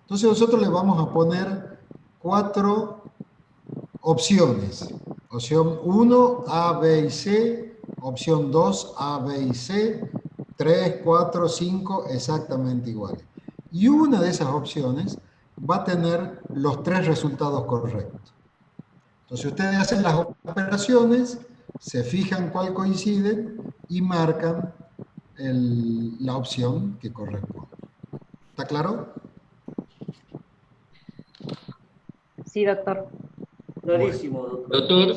Entonces nosotros le vamos a poner 4 opciones. Opción 1, A, B y C. Opción 2, A, B y C. 3, 4, 5 exactamente iguales. Y una de esas opciones va a tener los 3 resultados correctos. Entonces ustedes hacen las operaciones, se fijan cuál coincide y marcan la opción que corresponde. ¿Está claro? Sí, doctor. Clarísimo, doctor,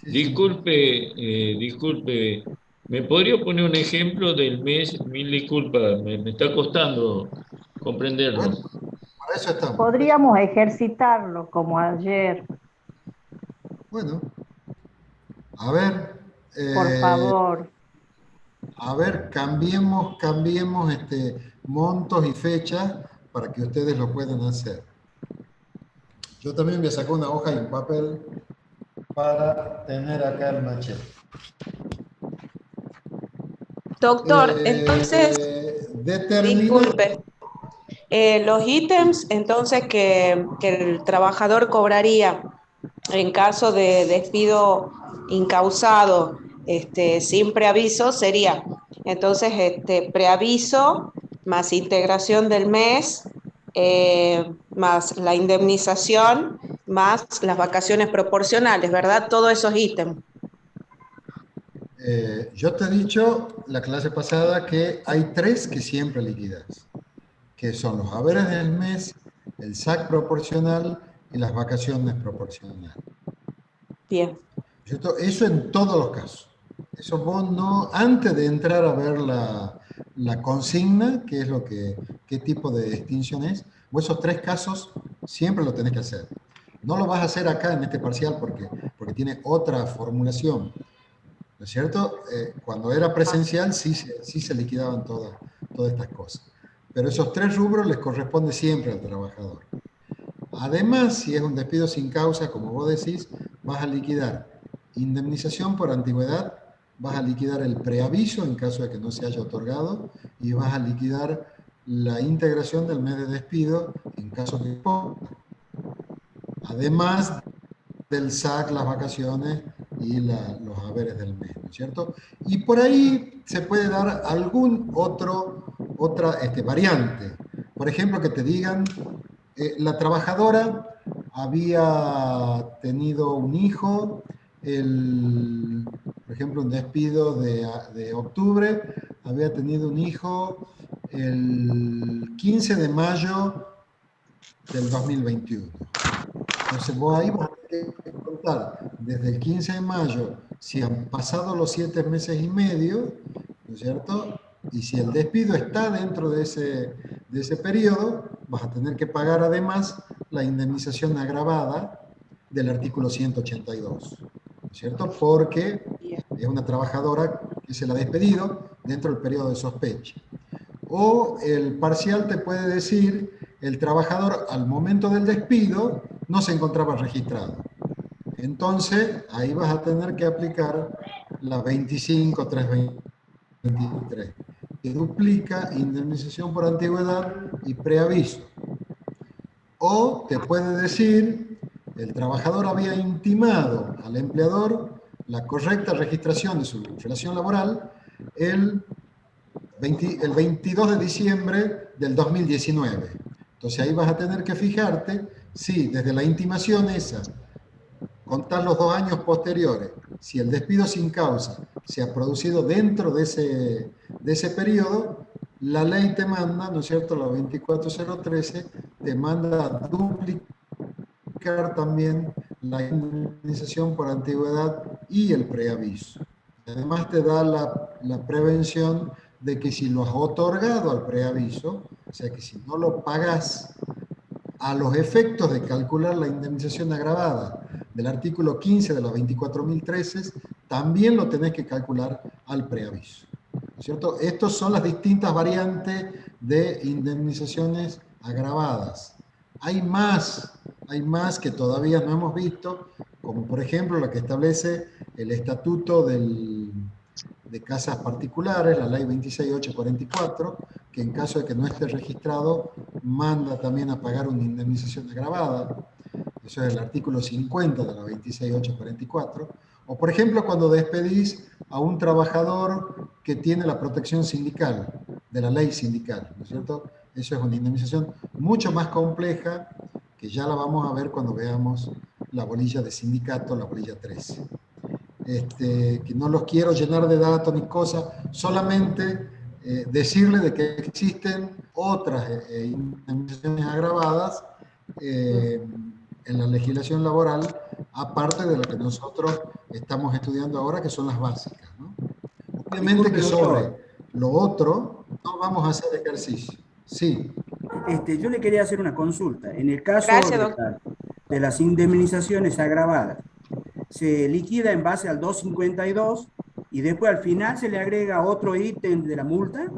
disculpe, disculpe, ¿me podría poner un ejemplo del mes? Mil disculpas, me está costando comprenderlo. Bueno, para eso estamos. Podríamos ejercitarlo como ayer. Bueno, a ver. Por favor. A ver, cambiemos montos y fechas para que ustedes lo puedan hacer. Yo también voy a sacar una hoja y un papel para tener acá el machete. Doctor, entonces, disculpe, los ítems entonces que el trabajador cobraría en caso de despido incausado sin preaviso sería entonces preaviso más integración del mes más la indemnización más las vacaciones proporcionales, ¿verdad? Todos esos ítems. Yo te he dicho la clase pasada que hay 3 que siempre liquidas, que son los haberes del mes, el SAC proporcional y las vacaciones proporcionales. Bien. Eso en todos los casos. Eso vos no, antes de entrar a ver la consigna, qué es qué tipo de extinción es, vos esos 3 casos siempre lo tenés que hacer. No lo vas a hacer acá en este parcial porque tiene otra formulación. ¿No es cierto? Cuando era presencial sí se liquidaban todas estas cosas. Pero esos 3 rubros les corresponde siempre al trabajador. Además, si es un despido sin causa, como vos decís, vas a liquidar indemnización por antigüedad, vas a liquidar el preaviso en caso de que no se haya otorgado y vas a liquidar la integración del mes de despido en caso que ponga. Además del SAC, las vacaciones y los haberes del mes, ¿no es cierto? Y por ahí se puede dar algún otra variante. Por ejemplo, que te digan, la trabajadora había tenido un hijo, por ejemplo, un despido de octubre, había tenido un hijo el 15 de mayo del 2021. Entonces vos ahí vas a tener que contar desde el 15 de mayo, si han pasado los 7 meses y medio, ¿no es cierto? Y si el despido está dentro de ese periodo, vas a tener que pagar además la indemnización agravada del artículo 182, ¿no es cierto? Porque es una trabajadora que se la ha despedido dentro del periodo de sospecha. O el parcial te puede decir, el trabajador al momento del despido no se encontraba registrado. Entonces, ahí vas a tener que aplicar la 25.323, que duplica indemnización por antigüedad y preaviso. O te puede decir, el trabajador había intimado al empleador la correcta registración de su relación laboral el 22 de diciembre del 2019. Entonces ahí vas a tener que fijarte si desde la intimación esa, contar los 2 años posteriores, si el despido sin causa se ha producido dentro de ese periodo, la ley te manda, ¿no es cierto?, la 24013, te manda a duplicar también la indemnización por antigüedad y el preaviso. Además te da la prevención de que si lo has otorgado al preaviso, o sea que si no lo pagas a los efectos de calcular la indemnización agravada del artículo 15 de la 24.013, también lo tenés que calcular al preaviso, ¿no es cierto? Estas son las distintas variantes de indemnizaciones agravadas. Hay más que todavía no hemos visto, como por ejemplo la que establece el Estatuto de Casas Particulares, la Ley 26844, que en caso de que no esté registrado, manda también a pagar una indemnización agravada. Eso es el artículo 50 de la 26844. O por ejemplo, cuando despedís a un trabajador que tiene la protección sindical, de la ley sindical, ¿no es cierto? Eso es una indemnización mucho más compleja, que ya la vamos a ver cuando veamos la bolilla de sindicato, la bolilla 13. Que no los quiero llenar de datos ni cosas, solamente decirle de que existen otras indemnizaciones agravadas en la legislación laboral, aparte de la que nosotros estamos estudiando ahora, que son las básicas, ¿no? Obviamente que sobre lo otro no vamos a hacer ejercicio. Sí. Yo le quería hacer una consulta. En el caso Gracias, de las indemnizaciones agravadas, se liquida en base al 252 y después al final se le agrega otro ítem de la multa.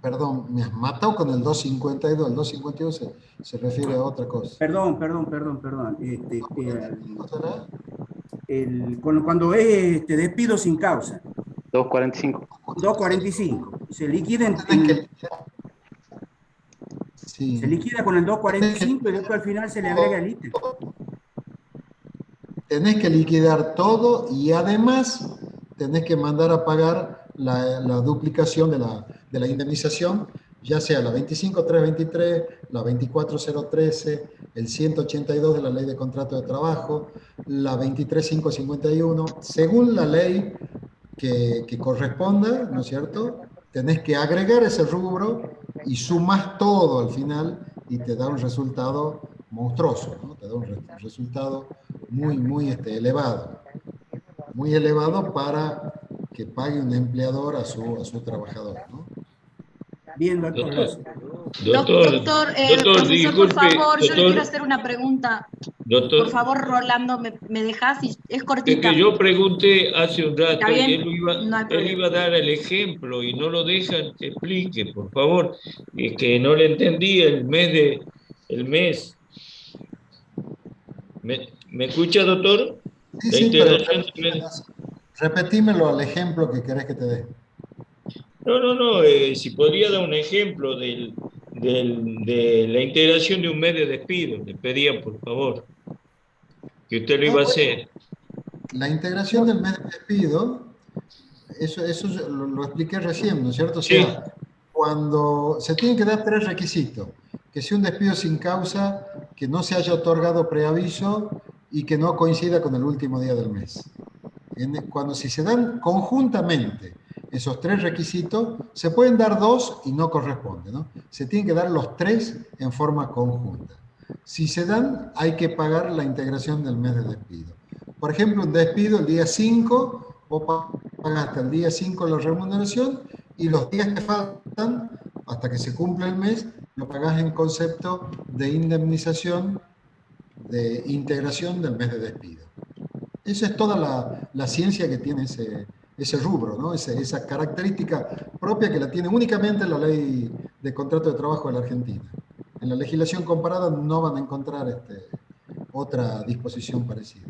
Perdón, me has matado con el 252. El 252 se refiere a otra cosa. Perdón. Cuando es despido sin causa. 245. 245. Se liquida Sí. Se liquida con el 245 y después al final se le agrega el ítem. Tenés que liquidar todo y además tenés que mandar a pagar la duplicación de la indemnización, ya sea la 25.323, la 24.013, el 182 de la Ley de Contrato de Trabajo, la 23.551, según la ley que corresponda, ¿no es cierto? Tenés que agregar ese rubro y sumas todo al final y te da un resultado monstruoso, ¿no? Te da un resultado muy elevado. Muy elevado para que pague un empleador a su trabajador, ¿no? Bien, doctor. Doctor, profesor, disculpe, por favor, yo le doctor. quiero hacer una pregunta. Doctor, Por favor, Rolando, ¿me dejás? Es es cortita. que yo pregunté hace un rato ¿Está bien? y él iba a dar el ejemplo y no lo dejan que explique, por favor. Es que no le entendí el mes. ¿Me escucha, doctor? Sí, pero repetímelo al ejemplo que querés que te dé. No, si podría dar un ejemplo de la integración de un mes de despido, le pedía por favor, que usted lo iba a hacer. La integración del mes de despido, eso lo expliqué recién, ¿no es cierto? O sea, cuando se tienen que dar 3 requisitos: que sea un despido sin causa, que no se haya otorgado preaviso y que no coincida con el último día del mes. Si se dan conjuntamente esos 3 requisitos, se pueden dar 2 y no corresponde, ¿no? Se tienen que dar los 3 en forma conjunta. Si se dan, hay que pagar la integración del mes de despido. Por ejemplo, un despido el día 5, vos pagaste el día 5 la remuneración y los días que faltan, hasta que se cumple el mes, lo pagás en concepto de indemnización de integración del mes de despido. Esa es toda la ciencia que tiene ese rubro, ¿no? Esa característica propia que la tiene únicamente la Ley de Contrato de Trabajo de la Argentina. En la legislación comparada no van a encontrar otra disposición parecida.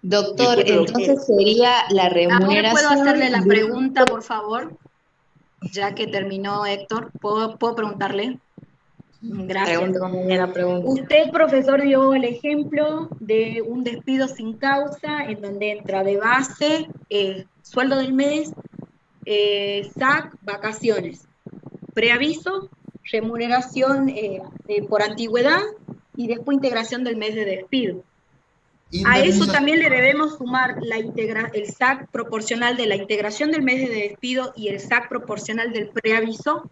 Doctor, entonces sería la remuneración. ¿Ahora puedo hacerle la de- pregunta, por favor? Ya que terminó Héctor, ¿puedo preguntarle? Gracias. Usted, profesor, dio el ejemplo de un despido sin causa, en donde entra de base sueldo del mes, SAC, vacaciones, preaviso, remuneración por antigüedad y después integración del mes de despido. A eso también le debemos sumar el SAC proporcional de la integración del mes de despido y el SAC proporcional del preaviso,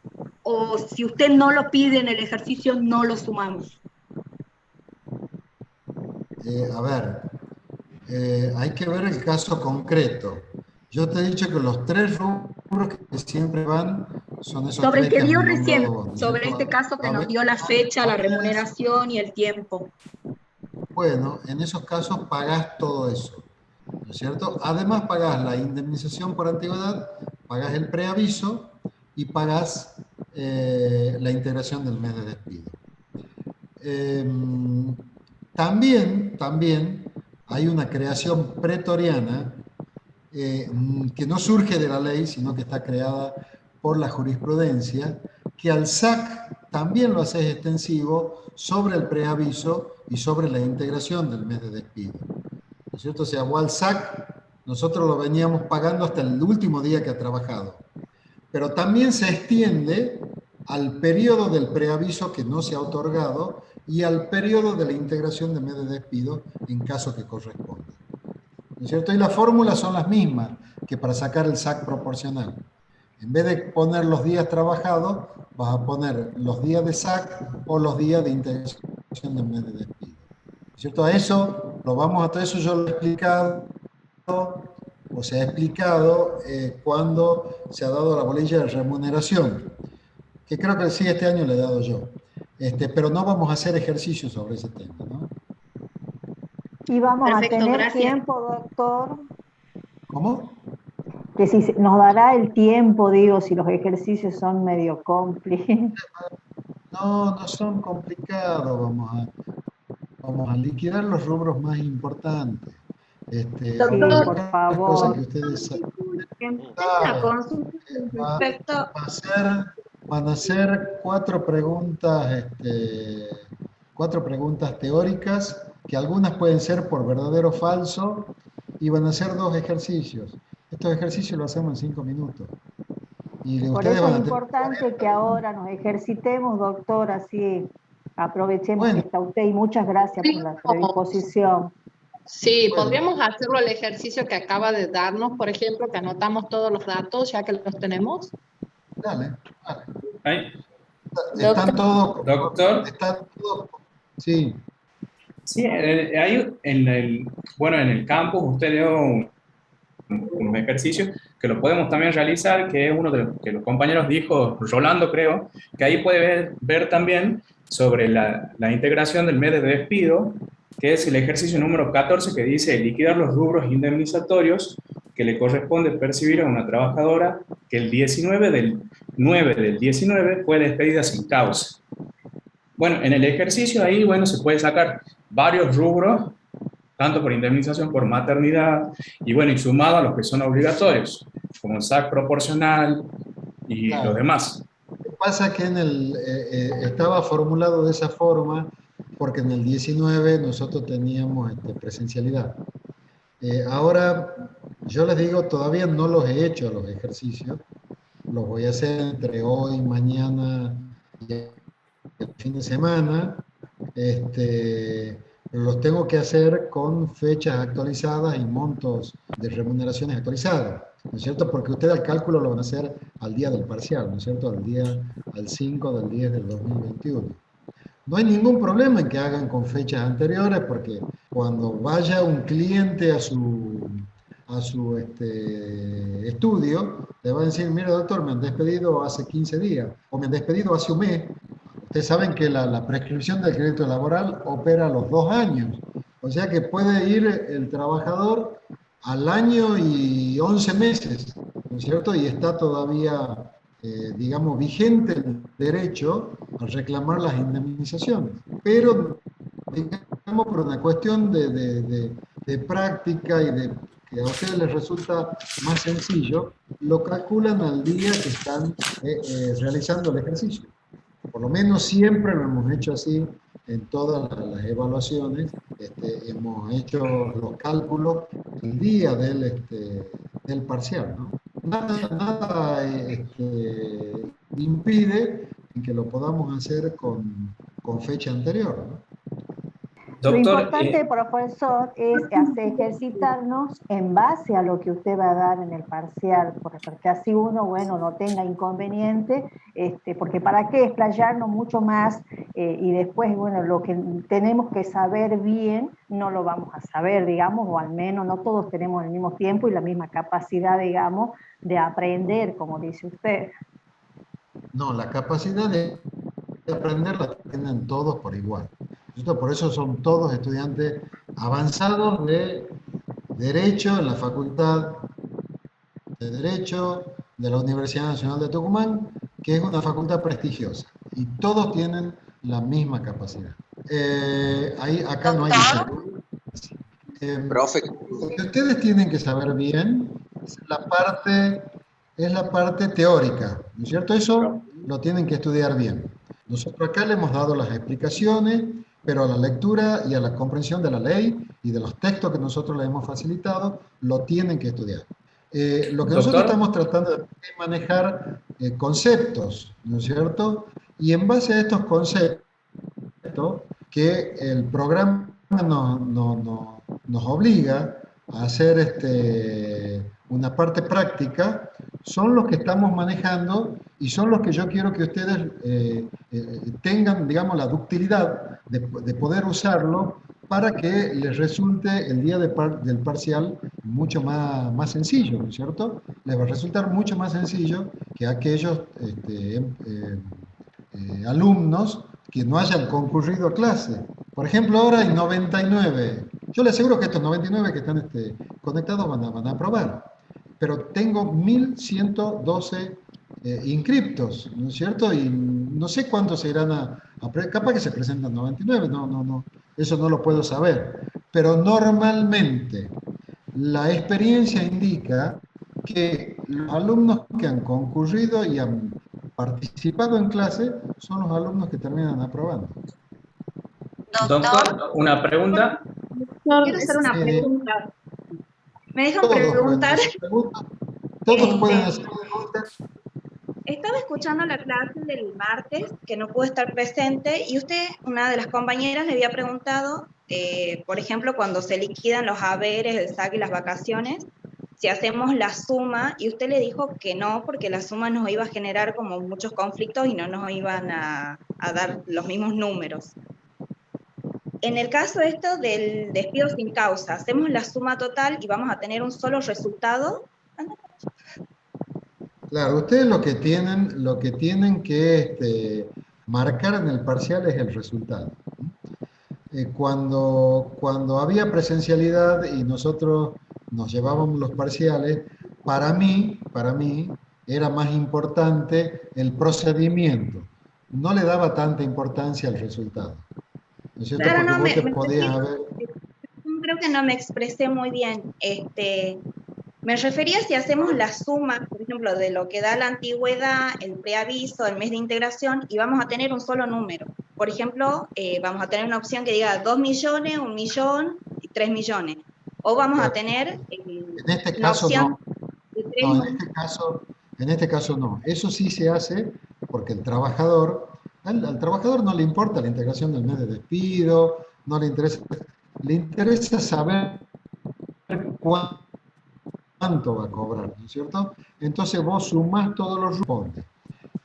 o si usted no lo pide en el ejercicio, no lo sumamos. Hay que ver el caso concreto. Yo te he dicho que los 3 rubros que siempre van son esos Sobre el 3 que dio han recién, nombrado vos, ¿no? sobre este caso que nos dio la fecha, la remuneración y el tiempo. Bueno, en esos casos pagás todo eso, ¿no es cierto? Además pagás la indemnización por antigüedad, pagás el preaviso y pagás la integración del mes de despido. También hay una creación pretoriana que no surge de la ley, sino que está creada por la jurisprudencia, que al SAC también lo haces extensivo sobre el preaviso y sobre la integración del mes de despido. ¿No es cierto? O sea, vos al SAC nosotros lo veníamos pagando hasta el último día que ha trabajado. Pero también se extiende al periodo del preaviso que no se ha otorgado y al periodo de la integración de mes de despido en caso que corresponda. ¿No es cierto? Y las fórmulas son las mismas que para sacar el SAC proporcional. En vez de poner los días trabajados, vas a poner los días de SAC o los días de integración de mes de despido. ¿No es cierto? A eso eso yo lo he explicado, o se ha explicado cuando se ha dado la bolilla de remuneración, que creo que sí, este año le he dado yo. Pero no vamos a hacer ejercicios sobre ese tema, ¿no? Y vamos Perfecto, a tener gracias. tiempo, doctor, ¿Cómo? que si nos dará el tiempo, digo, si los ejercicios son medio complicados. No, no son complicados, vamos a liquidar los rubros más importantes. Doctor, por favor. Cosa que ustedes saben. Una consulta respecto. Van a ser cuatro preguntas teóricas, que algunas pueden ser por verdadero o falso, y van a ser 2 ejercicios. Estos ejercicios los hacemos en 5 minutos. Y Por ustedes eso van es a tener importante que ahora nos ejercitemos, doctor, así aprovechemos Bueno. que está usted y muchas gracias por la predisposición. Sí, podríamos hacerlo el ejercicio que acaba de darnos, por ejemplo, que anotamos todos los datos ya que los tenemos. Dale. Ahí. Están todos. Doctor. Sí. Sí, ahí en el campus usted dio un ejercicio que lo podemos también realizar, que es uno de los que los compañeros dijo, Rolando creo, que ahí puede ver también sobre la integración del mes de despido, que es el ejercicio número 14, que dice liquidar los rubros indemnizatorios que le corresponde percibir a una trabajadora que el 19 del 9 del 19 fue despedida sin causa. Bueno, en el ejercicio ahí, bueno, se puede sacar varios rubros, tanto por indemnización por maternidad, y bueno, y sumado a los que son obligatorios, como el SAC proporcional y Claro. los demás. Lo que pasa es que estaba formulado de esa forma porque en el 19 nosotros teníamos presencialidad. Ahora, yo les digo, todavía no los he hecho los ejercicios, los voy a hacer entre hoy, mañana y el fin de semana, pero los tengo que hacer con fechas actualizadas y montos de remuneraciones actualizadas, ¿no es cierto? Porque ustedes el cálculo lo van a hacer al día del parcial, ¿no es cierto? Al 5 del 10 del 2021. No hay ningún problema en que hagan con fechas anteriores, porque cuando vaya un cliente a su estudio, le va a decir, mire doctor, me han despedido hace 15 días, o me han despedido hace un mes. Ustedes saben que la prescripción del crédito laboral opera a los 2 años, o sea que puede ir el trabajador al año y 11 meses, ¿no es cierto? Y está todavía, digamos, vigente el derecho a reclamar las indemnizaciones. Pero, digamos, por una cuestión de práctica y de que a ustedes les resulta más sencillo, lo calculan al día que están realizando el ejercicio. Por lo menos siempre lo hemos hecho así en todas las evaluaciones. Hemos hecho los cálculos el día del parcial, ¿no? Nada impide que lo podamos hacer con fecha anterior, ¿no? Lo importante, profesor, es ejercitarnos en base a lo que usted va a dar en el parcial, porque así uno, bueno, no tenga inconveniente, porque para qué explayarnos mucho más y después, bueno, lo que tenemos que saber bien, no lo vamos a saber, digamos, o al menos no todos tenemos el mismo tiempo y la misma capacidad, digamos, de aprender, como dice usted. No, la capacidad de aprender la tienen todos por igual. Por eso son todos estudiantes avanzados de Derecho en la Facultad de Derecho de la Universidad Nacional de Tucumán, que es una facultad prestigiosa, y todos tienen la misma capacidad. Acá no hay Profe. Lo que ustedes tienen que saber bien es la parte teórica, ¿no es cierto? Eso lo tienen que estudiar bien. Nosotros acá le hemos dado las explicaciones, pero a la lectura y a la comprensión de la ley y de los textos que nosotros les hemos facilitado, lo tienen que estudiar. Lo que nosotros estamos tratando de manejar conceptos, ¿no es cierto? Y en base a estos conceptos, que el programa nos obliga a hacer una parte práctica, son los que estamos manejando y son los que yo quiero que ustedes tengan, digamos, la ductilidad de poder usarlo para que les resulte el día del parcial mucho más sencillo, ¿no es cierto? Les va a resultar mucho más sencillo que aquellos alumnos que no hayan concurrido a clase. Por ejemplo, ahora hay 99. Yo les aseguro que estos 99 que están conectados van a aprobar. Pero tengo 1112 inscriptos, ¿no es cierto? Y no sé cuántos se irán a capaz que se presentan 99, no, eso no lo puedo saber. Pero normalmente la experiencia indica que los alumnos que han concurrido y han participado en clase son los alumnos que terminan aprobando. Doctor, una pregunta. Quiero hacer una pregunta. ¿Me dejan preguntar? Todos pueden hacer preguntas. Estaba escuchando la clase del martes, que no pude estar presente, y usted, una de las compañeras, le había preguntado, por ejemplo, cuando se liquidan los haberes, el SAC y las vacaciones, si hacemos la suma, y usted le dijo que no, porque la suma nos iba a generar como muchos conflictos y no nos iban a dar los mismos números. En el caso esto del despido sin causa, hacemos la suma total y vamos a tener un solo resultado. Claro, ustedes lo que tienen que marcar en el parcial es el resultado. Cuando había presencialidad y nosotros nos llevábamos los parciales, para mí era más importante el procedimiento. No le daba tanta importancia al resultado. ¿No es cierto? Claro, porque vos te podías haber... Creo que no me expresé muy bien. Me refería si hacemos la suma, por ejemplo, de lo que da la antigüedad, el preaviso, el mes de integración, y vamos a tener un solo número. Por ejemplo, vamos a tener una opción que diga 2 millones, 1 millón y 3 millones. O vamos a tener en este caso no. En este caso no. Eso sí se hace porque el trabajador, al trabajador no le importa la integración del mes de despido, no le interesa saber cuánto va a cobrar, ¿no es cierto? Entonces vos sumás todos los rubros.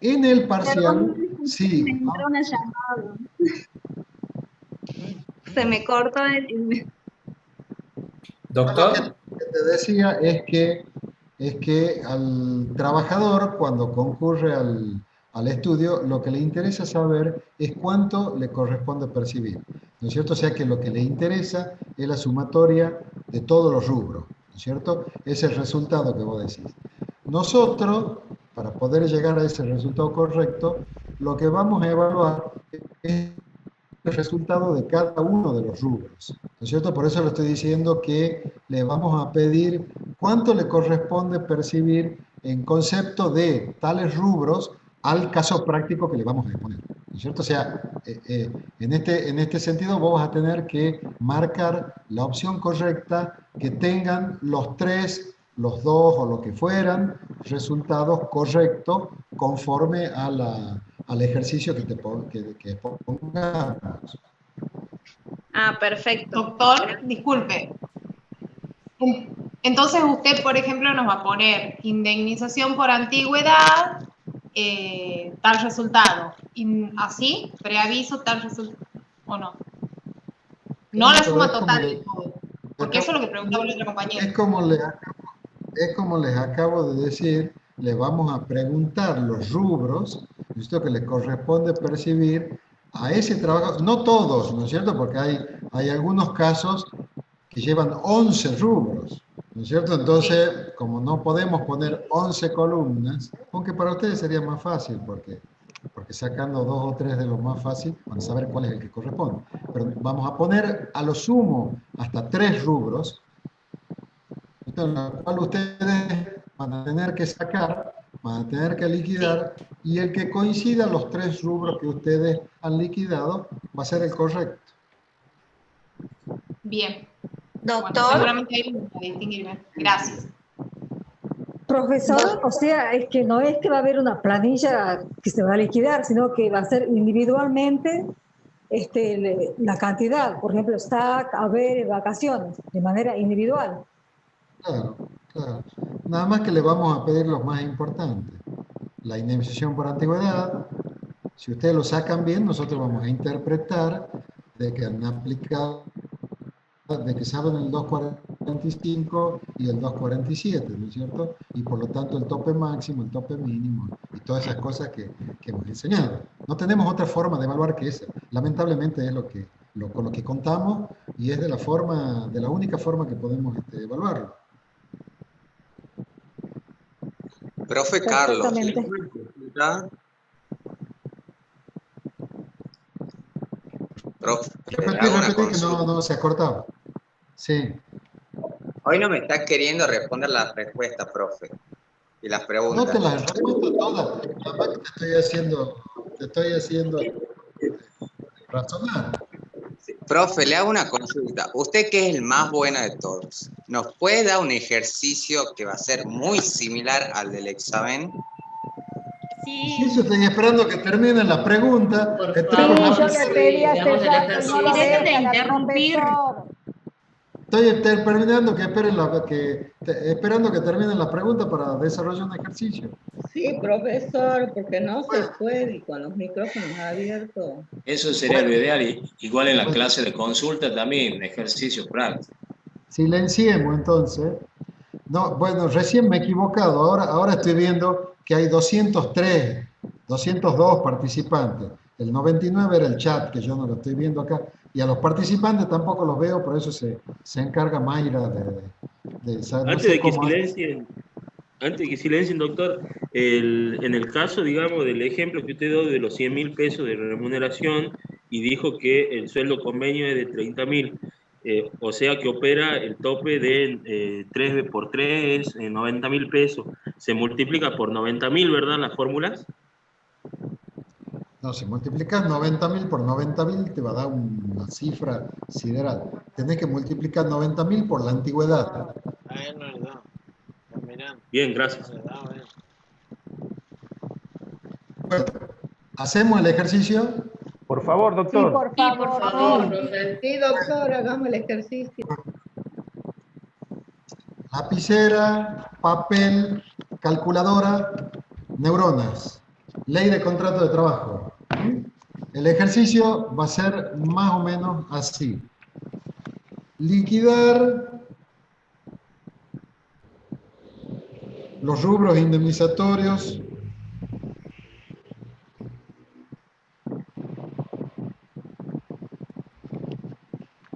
En el parcial, sí. Me entró una llamada. Se me cortó el... Doctor. Lo que te decía es que al trabajador, cuando concurre al estudio, lo que le interesa saber es cuánto le corresponde percibir, ¿no es cierto? O sea que lo que le interesa es la sumatoria de todos los rubros, ¿no es cierto? Es el resultado que vos decís. Nosotros, para poder llegar a ese resultado correcto, lo que vamos a evaluar es el resultado de cada uno de los rubros, ¿no es cierto? Por eso le estoy diciendo que le vamos a pedir cuánto le corresponde percibir en concepto de tales rubros al caso práctico que le vamos a exponer, ¿no es cierto? O sea, en este sentido vos vas a tener que marcar la opción correcta que tengan los 3, los 2 o lo que fueran resultados correctos conforme al ejercicio que pongamos. Ah, perfecto. Doctor, disculpe. Entonces usted, por ejemplo, nos va a poner indemnización por antigüedad, tal resultado. Así, preaviso, tal resultado. ¿O no? No la suma total de todo. Porque eso es lo que preguntaba el otro compañero. Es como les acabo de decir, le vamos a preguntar los rubros, esto que le corresponde percibir a ese trabajo, no todos, ¿no es cierto? Porque hay algunos casos que llevan 11 rubros, ¿no es cierto? Entonces, como no podemos poner 11 columnas, aunque para ustedes sería más fácil, porque sacando 2 o 3 de lo más fácil, van a saber cuál es el que corresponde. Pero vamos a poner a lo sumo hasta 3 rubros, en la cual ustedes van a tener que sacar van a tener que liquidar, y el que coincida los 3 rubros que ustedes han liquidado va a ser el correcto. Bien. Doctor. Bueno, seguramente ahí vamos a distinguir bien. Gracias. Profesor, o sea, es que no es que va a haber una planilla que se va a liquidar, sino que va a ser individualmente la cantidad, por ejemplo, SAC, haber, vacaciones, de manera individual. Claro, claro. Nada más que le vamos a pedir los más importantes. La indemnización por antigüedad. Si ustedes lo sacan bien, nosotros vamos a interpretar de que han aplicado, de que saben el 245 y el 247, ¿no es cierto? Y por lo tanto el tope máximo, el tope mínimo y todas esas cosas que hemos enseñado. No tenemos otra forma de evaluar que esa. Lamentablemente es con lo que contamos, y es de la única forma que podemos evaluarlo. Profe Carlos. Profe, repetí que no se ha cortado. Sí. Hoy no me está queriendo responder las respuestas, profe, y las preguntas. No te las respondo todas, nada más que te estoy haciendo razonar. Sí. Profe, le hago una consulta. Usted, que es el más bueno de todos, ¿nos puede dar un ejercicio que va a ser muy similar al del examen? Sí, yo estoy esperando que termine la pregunta. Sí, yo le pedí a este rato, no lo Dejen de dejan al interrumpir. profesor. Estoy terminando esperando que termine la pregunta para desarrollar un ejercicio. Sí, profesor, porque no se puede y con los micrófonos abiertos. Eso sería lo ideal, igual en la clase de consulta también, ejercicio práctico. Silenciemos entonces. No, bueno, recién me he equivocado, ahora estoy viendo que hay 203, 202 participantes. El 99 era el chat, que yo no lo estoy viendo acá, y a los participantes tampoco los veo, por eso se encarga Mayra de saber. Antes de que silencien, doctor, en el caso, digamos, del ejemplo que usted dio de los 100.000 pesos de remuneración, y dijo que el sueldo convenio es de 30.000, o sea que opera el tope de 3 por 3, 90.000 pesos. Se multiplica por 90.000, ¿verdad? Las fórmulas. No, si multiplicas 90.000 por 90.000 te va a dar una cifra sideral. Tenés que multiplicar 90.000 por la antigüedad. Bien, gracias. Bueno, ¿hacemos el ejercicio? Por favor, doctor. Sí, por favor. Sí, doctor, hagamos el ejercicio. Lapicera, papel, calculadora, neuronas. Ley de contrato de trabajo. El ejercicio va a ser más o menos así. Liquidar los rubros indemnizatorios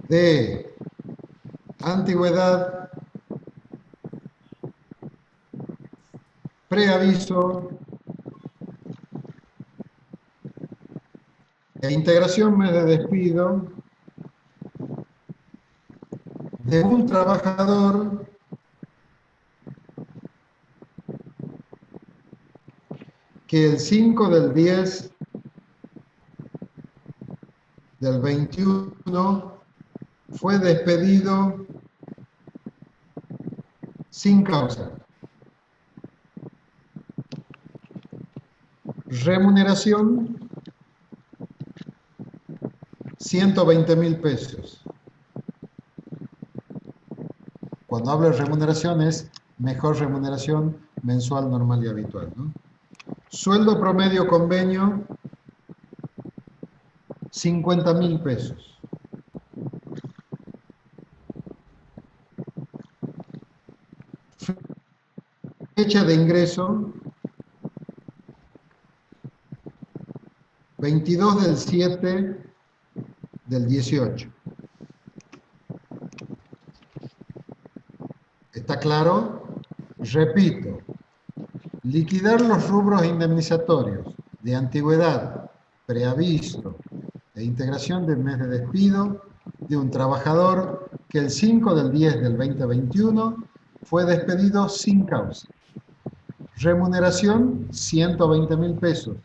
de antigüedad, preaviso e integración mes de despido de un trabajador que el 5 del 10 del 21 fue despedido sin causa. Remuneración 120.000 pesos. Cuando hablo de remuneración es mejor remuneración mensual, normal y habitual, ¿no? Sueldo promedio convenio 50.000 pesos. Fecha de ingreso 22 del 7 del 18. ¿Está claro? Repito, liquidar los rubros indemnizatorios de antigüedad, preaviso e integración del mes de despido de un trabajador que el 5 del 10 del 2021 fue despedido sin causa. Remuneración, 120.000 pesos.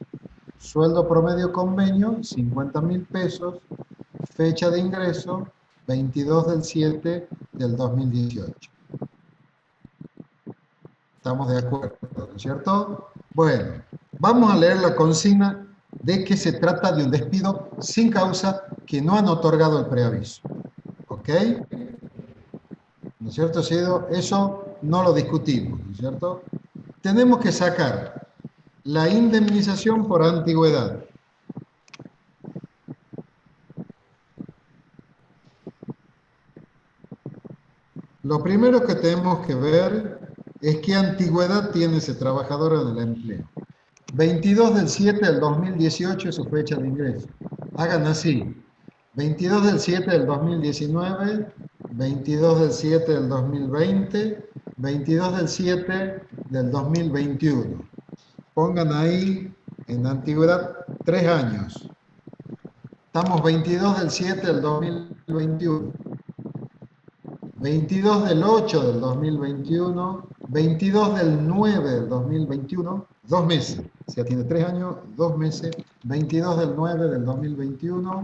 Sueldo promedio convenio, 50.000 pesos. Fecha de ingreso, 22/7/2018. ¿Estamos de acuerdo, ¿no es cierto? Bueno, vamos a leer la consigna de que se trata de un despido sin causa que no han otorgado el preaviso. ¿Ok? ¿No es cierto? Eso no lo discutimos, ¿no es cierto? Tenemos que sacar la indemnización por antigüedad. Lo primero que tenemos que ver es qué antigüedad tiene ese trabajador en el empleo. 22/7/2018 es su fecha de ingreso. Hagan así. 22/7/2019, 22/7/2020, 22/7/2021. Pongan ahí en antigüedad 3 años. Estamos 22/7/2021. 22/8/2021, 22/9/2021, 2 meses. O sea, tiene 3 años, 2 meses. 22/9/2021,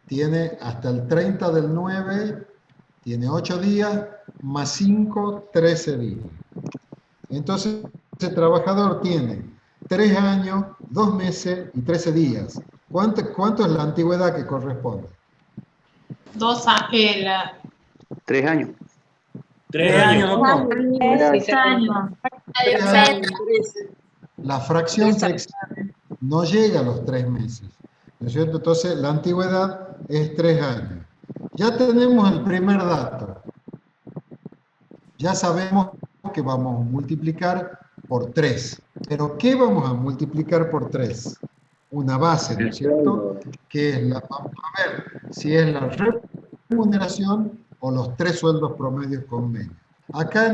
tiene hasta el 30/9, tiene 8 días, más 5, 13 días. Entonces, ese trabajador tiene 3 años, 2 meses y 13 días. ¿Cuánto es la antigüedad que corresponde? 2 años. 3 años. 3 años. 3 años. La fracción se excede, no llega a los 3 meses. ¿No es cierto? Entonces, la antigüedad es 3 años. Ya tenemos el primer dato. Ya sabemos que vamos a multiplicar por 3. ¿Pero qué vamos a multiplicar por 3? Una base, ¿no es cierto? Que es vamos a ver si es la remuneración o los 3 sueldos promedios convenio. Acá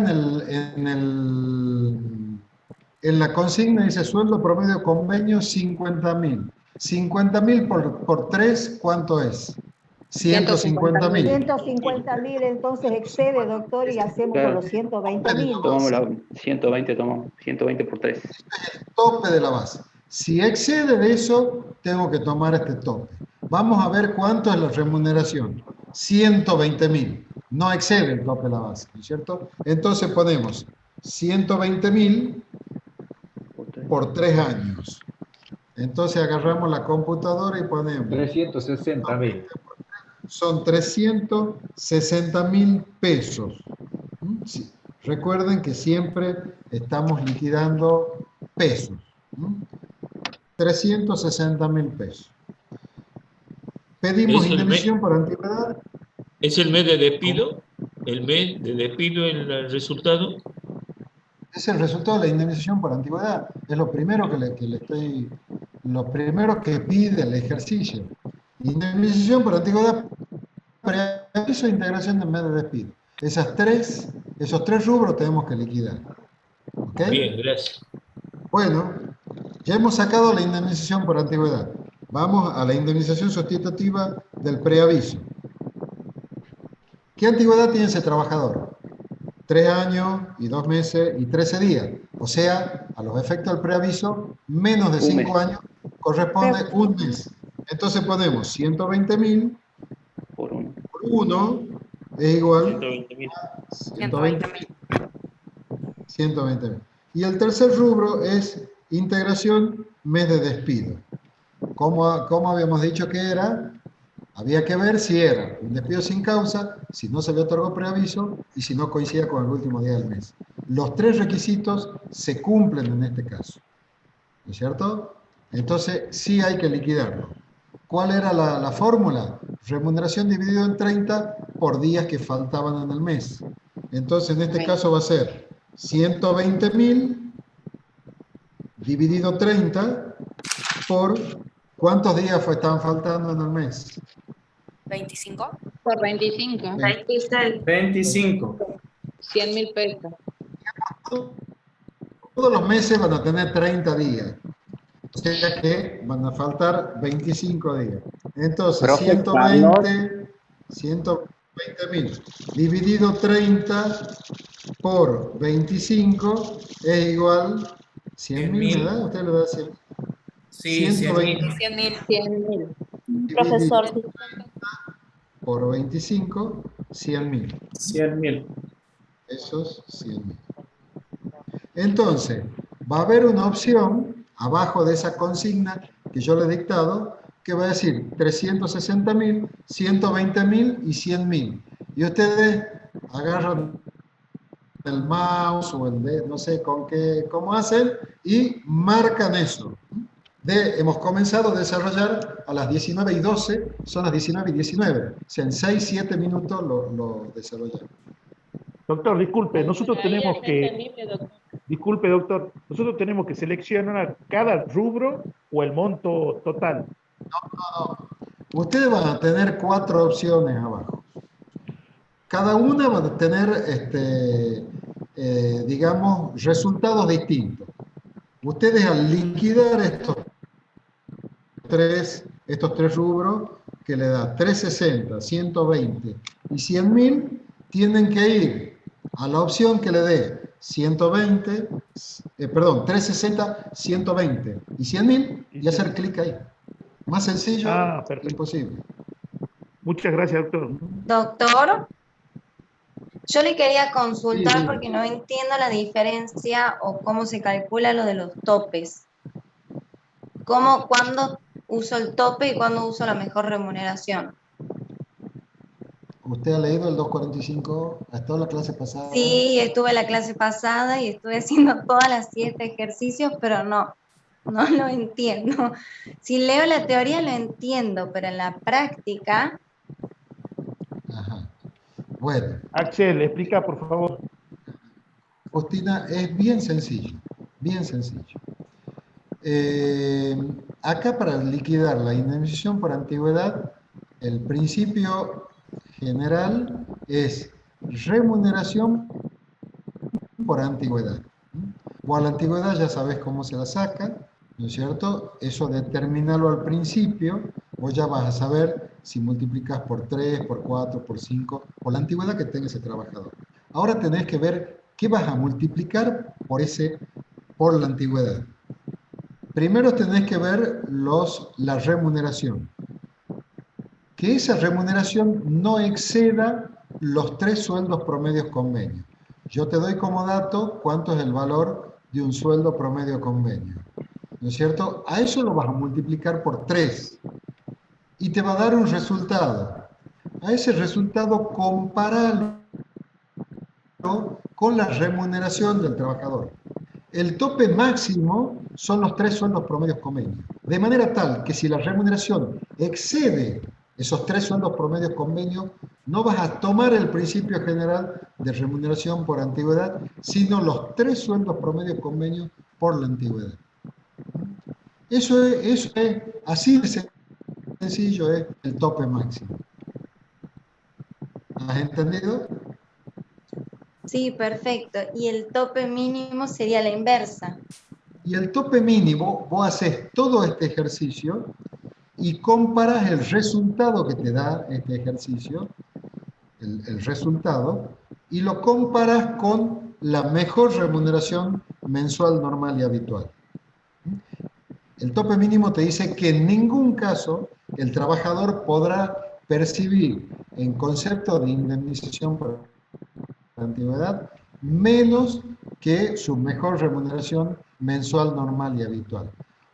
en la consigna dice sueldo promedio convenio 50.000. 50.000 por 3, ¿cuánto es? 150.000. 150.000, entonces excede, doctor, y hacemos con los 120.000. Tomamos la 120, tomamos 120 por 3. Tope de la base. Si excede de eso, tengo que tomar este tope. Vamos a ver cuánto es la remuneración. 120.000. No excede el tope de la base, ¿no es cierto? Entonces ponemos 120.000 por 3 años. Entonces agarramos la computadora y ponemos 360.000. Son 360.000 pesos. Sí. Recuerden que siempre estamos liquidando pesos. 360.000 pesos. Pedimos indemnización por antigüedad. ¿Es el mes de despido? ¿El mes de despido el resultado? Es el resultado de la indemnización por antigüedad. Es lo primero lo primero que pide el ejercicio. Indemnización por antigüedad, preaviso e integración del mes de despido. Esos tres rubros tenemos que liquidar. ¿Ok? Bien, gracias. Bueno, ya hemos sacado la indemnización por antigüedad. Vamos a la indemnización sustitutiva del preaviso. ¿Qué antigüedad tiene ese trabajador? 3 años y 2 meses y 13 días. O sea, a los efectos del preaviso, menos de 5 años corresponde 1 mes. Entonces ponemos 120.000 por 1 es igual a 120.000. Y el tercer rubro es integración mes de despido. ¿Cómo habíamos dicho que era? Había que ver si era un despido sin causa, si no se le otorgó preaviso y si no coincidía con el último día del mes. Los 3 requisitos se cumplen en este caso. ¿No es cierto? Entonces, sí hay que liquidarlo. ¿Cuál era la fórmula? Remuneración dividido en 30 por días que faltaban en el mes. Entonces, en este caso va a ser 120.000 dividido 30 por ¿cuántos días estaban faltando en el mes? 25. Por 25. 25. 100.000 pesos. Todos los meses van a tener 30 días. O sea que van a faltar 25 días. Entonces, 120.000 dividido 30 por 25 es igual 100.000, ¿verdad? Usted le da 100. Sí, 100.000. 100.000. Profesor. Por 25, 100.000. 100.000. Esos 100.000. Entonces, va a haber una opción abajo de esa consigna que yo le he dictado que va a decir 360.000, 120.000 y 100.000. Y ustedes agarran el mouse o el dedo, no sé con qué, cómo hacen, y marcan eso. Hemos comenzado a desarrollar a las 19:12, son las 19:19. O sea, en 6-7 minutos lo desarrollamos. Doctor, disculpe, nosotros tenemos que... Disculpe, doctor, nosotros tenemos que seleccionar cada rubro o el monto total. No. Ustedes van a tener 4 opciones abajo. Cada una va a tener, digamos, resultados distintos. Ustedes al liquidar estos tres rubros, que le da 360, 120 y 100.000, tienen que ir a la opción que le dé 360, 120 y 100.000 y hacer clic ahí. Más sencillo, imposible. Muchas gracias, doctor. Doctor, yo le quería consultar porque no entiendo la diferencia o cómo se calcula lo de los topes. ¿Cuándo uso el tope y cuándo uso la mejor remuneración? ¿Usted ha leído el 245? ¿Ha estado en la clase pasada? Sí, estuve en la clase pasada y estuve haciendo todas las 7 ejercicios, pero no lo entiendo. Si leo la teoría lo entiendo, pero en la práctica... Ajá. Bueno. Axel, explica, por favor. Justina, es bien sencillo, bien sencillo. Acá para liquidar la indemnización por antigüedad, el principio general es remuneración por antigüedad. Bueno, la antigüedad ya sabes cómo se la saca, ¿no es cierto? Eso determinarlo al principio, vos ya vas a saber si multiplicas por 3, por 4, por 5, por la antigüedad que tenga ese trabajador. Ahora tenés que ver qué vas a multiplicar por la antigüedad. Primero tenés que ver la remuneración. Que esa remuneración no exceda los 3 sueldos promedios convenio. Yo te doy como dato cuánto es el valor de un sueldo promedio convenio. ¿No es cierto? A eso lo vas a multiplicar por 3 y te va a dar un resultado. A ese resultado compáralo con la remuneración del trabajador. El tope máximo son los 3 sueldos promedios convenio. De manera tal que si la remuneración excede esos 3 sueldos promedios convenio, no vas a tomar el principio general de remuneración por antigüedad, sino los 3 sueldos promedios convenio por la antigüedad. Eso es así de sencillo, es el tope máximo. ¿Has entendido? Sí, perfecto. Y el tope mínimo sería la inversa. Y el tope mínimo, vos haces todo este ejercicio y comparas el resultado que te da este ejercicio, el resultado, y lo comparas con la mejor remuneración mensual, normal y habitual. El tope mínimo te dice que en ningún caso el trabajador podrá percibir en concepto de indemnización por antigüedad menos que su mejor remuneración mensual, normal y habitual.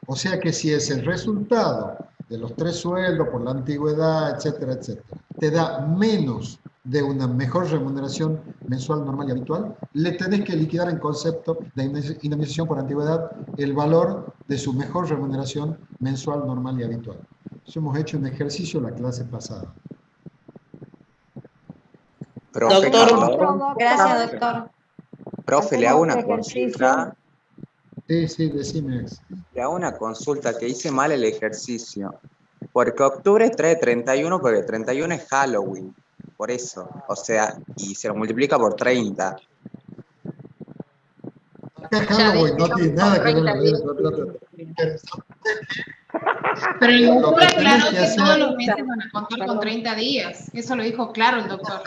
O sea que si es el resultado de los 3 sueldos por la antigüedad, etcétera, etcétera, te da menos de una mejor remuneración mensual, normal y habitual, le tenés que liquidar en concepto de indemnización por antigüedad el valor de su mejor remuneración mensual, normal y habitual. Eso hemos hecho un ejercicio en la clase pasada. Profe, Doctor. Gracias, doctor. Profe, le hago una consulta. Sí, decime. Le hago una consulta, que hice mal el ejercicio. Porque octubre trae 31, porque 31 es Halloween. Por eso. O sea, y se lo multiplica por 30. Halloween no tiene nada que ver con eso. Pero el doctor aclaró que todos los meses van a contar con 30 días. Eso lo dijo claro el doctor.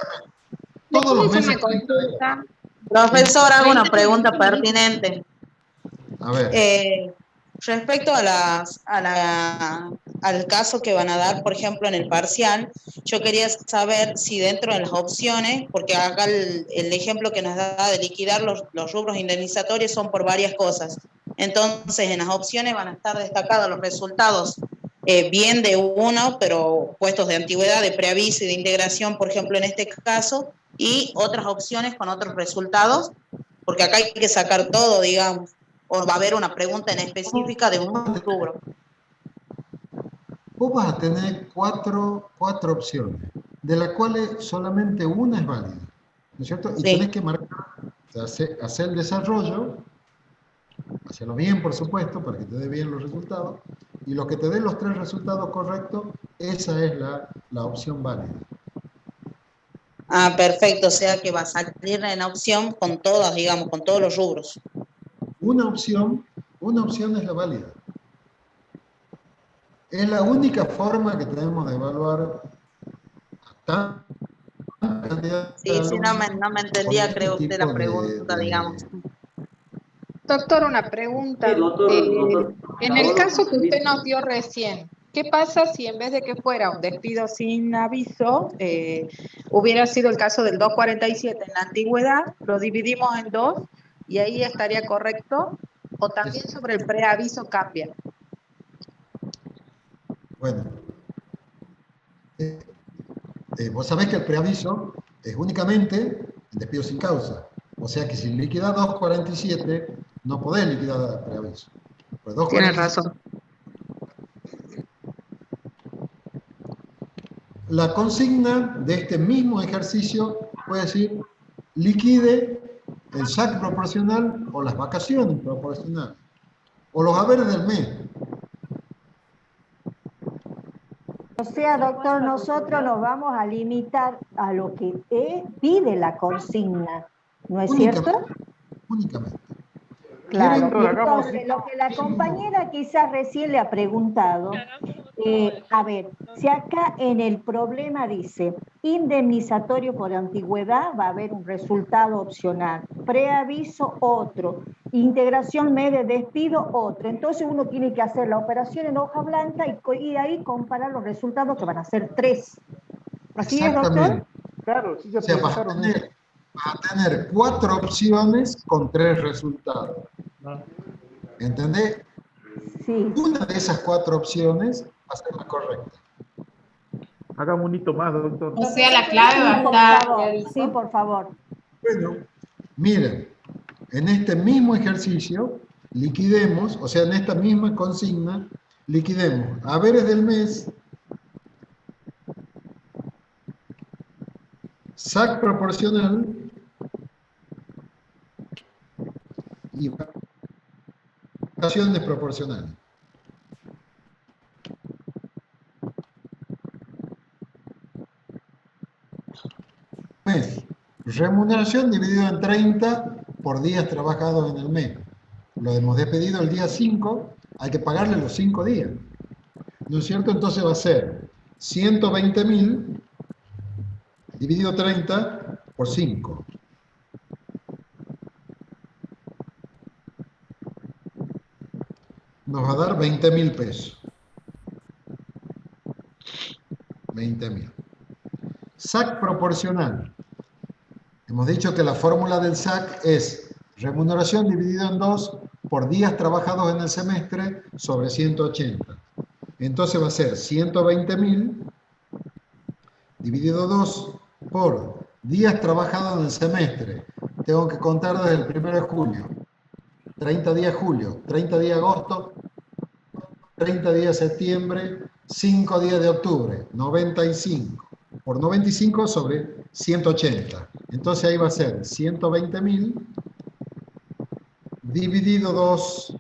Todos los meses. Profesor, hago una pregunta pertinente. A ver. Respecto al caso que van a dar, por ejemplo, en el parcial, yo quería saber si dentro de las opciones, porque acá el ejemplo que nos da de liquidar los rubros indemnizatorios son por varias cosas. Entonces, en las opciones van a estar destacados los resultados bien de uno, pero puestos de antigüedad, de preaviso y de integración, por ejemplo, en este caso, y otras opciones con otros resultados, porque acá hay que sacar todo, digamos. ¿O va a haber una pregunta en específica de un rubro? Vos vas a tener cuatro opciones, de las cuales solamente una es válida, ¿no es cierto? Y tenés que marcar, hacer el desarrollo, hacerlo bien, por supuesto, para que te dé bien los resultados, y lo que te dé los 3 resultados correctos, esa es la opción válida. Ah, perfecto, o sea que va a salir en la opción con todas, digamos, con todos los rubros. Una opción es la válida. Es la única forma que tenemos de evaluar a cantidad de Sí, no me entendía, creo usted, la pregunta, digamos. Doctor, una pregunta. Sí, doctor. En el caso que usted nos dio recién, ¿qué pasa si en vez de que fuera un despido sin aviso, hubiera sido el caso del 247 en la antigüedad, lo dividimos en 2 y ahí estaría correcto? ¿O también sobre el preaviso cambia? Bueno, vos sabés que el preaviso es únicamente el despido sin causa. O sea que si liquidás 247, no podés liquidar el preaviso. Pues Tienes razón. La consigna de este mismo ejercicio puede decir, liquide el SAC proporcional o las vacaciones proporcionales, o los haberes del mes. O sea, doctor, nosotros nos vamos a limitar a lo que pide la consigna, ¿no es cierto? Únicamente. Claro, entonces lo que la compañera quizás recién le ha preguntado, a ver, si acá en el problema dice indemnizatorio por antigüedad, va a haber un resultado opcional, preaviso otro, integración mes de despido otro, entonces uno tiene que hacer la operación en hoja blanca y ahí comparar los resultados que van a ser 3. ¿Así es, doctor? Claro, sí, ya o sea, vas a tener 4 opciones con 3 resultados. ¿Entendés? Sí. Una de esas 4 opciones va a ser la correcta. Hagamos un hito más, doctor. O sea, la clave va a estar... Sí, por favor. Bueno, miren, en este mismo ejercicio liquidemos, o sea, en esta misma consigna, liquidemos haberes del mes, SAC proporcional y vacaciones proporcionales. Mes. Remuneración dividido en 30 por días trabajados en el mes. Lo hemos despedido el día 5, hay que pagarle los 5 días. ¿No es cierto? Entonces va a ser 120.000 dividido 30 por 5. Nos va a dar 20.000 pesos. 20.000. SAC proporcional. Hemos dicho que la fórmula del SAC es remuneración dividido en 2 por días trabajados en el semestre sobre 180. Entonces va a ser 120.000 dividido 2 por días trabajados en el semestre. Tengo que contar desde el 1 de julio. 30 días julio, 30 días agosto, 30 días septiembre, 5 días de octubre, 95. Por 95 sobre 180. Entonces ahí va a ser 120.000 dividido 2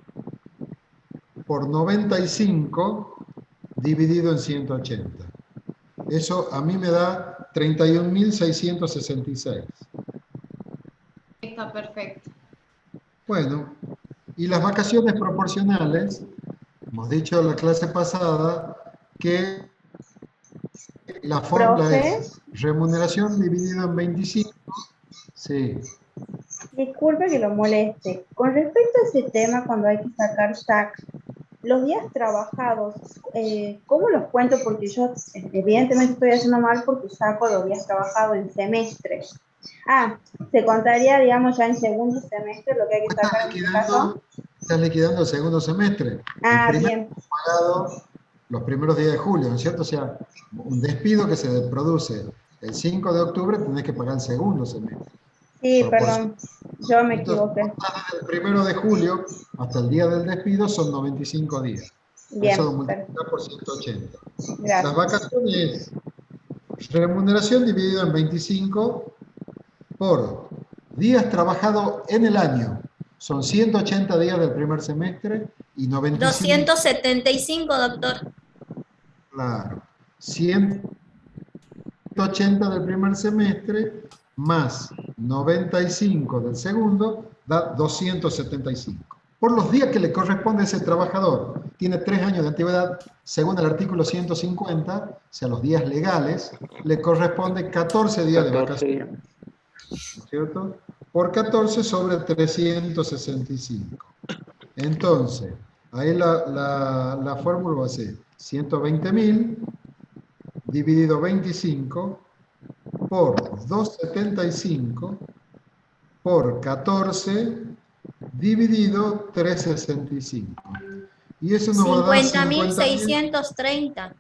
por 95 dividido en 180. Eso a mí me da 31.666. Está perfecto. Bueno, y las vacaciones proporcionales, hemos dicho en la clase pasada que la fórmula es remuneración dividido en 25. Sí. Disculpe que lo moleste. Con respecto a ese tema, cuando hay que sacar tax, los días trabajados, ¿cómo los cuento? Porque yo evidentemente estoy haciendo mal porque saco los días trabajados en semestre. Ah, se contaría, digamos, ya en segundo semestre lo que hay que sacar en este caso. Estás liquidando el segundo semestre. Ah, el bien. Pagado los primeros días de julio, ¿no es cierto? O sea, un despido que se produce el 5 de octubre, tenés que pagar el segundo semestre. Sí, perdón, yo me equivoqué. Desde el 1 de julio hasta el día del despido son 95 días. Bien, eso lo multiplica por 180. Gracias. Las vacaciones es remuneración dividido en 25 por días trabajados en el año. Son 180 días del primer semestre y 95. 275, doctor. Claro. 180 del primer semestre más 95 del segundo da 275. Por los días que le corresponde a ese trabajador, tiene 3 años de antigüedad, según el artículo 150, o sea, los días legales, le corresponde 14 días de vacaciones. ¿No es cierto? Por 14 sobre 365. Entonces, ahí la fórmula va a ser 120.000 dividido 25 por 275 por 14 dividido 365. Y eso nos va a dar 50.630.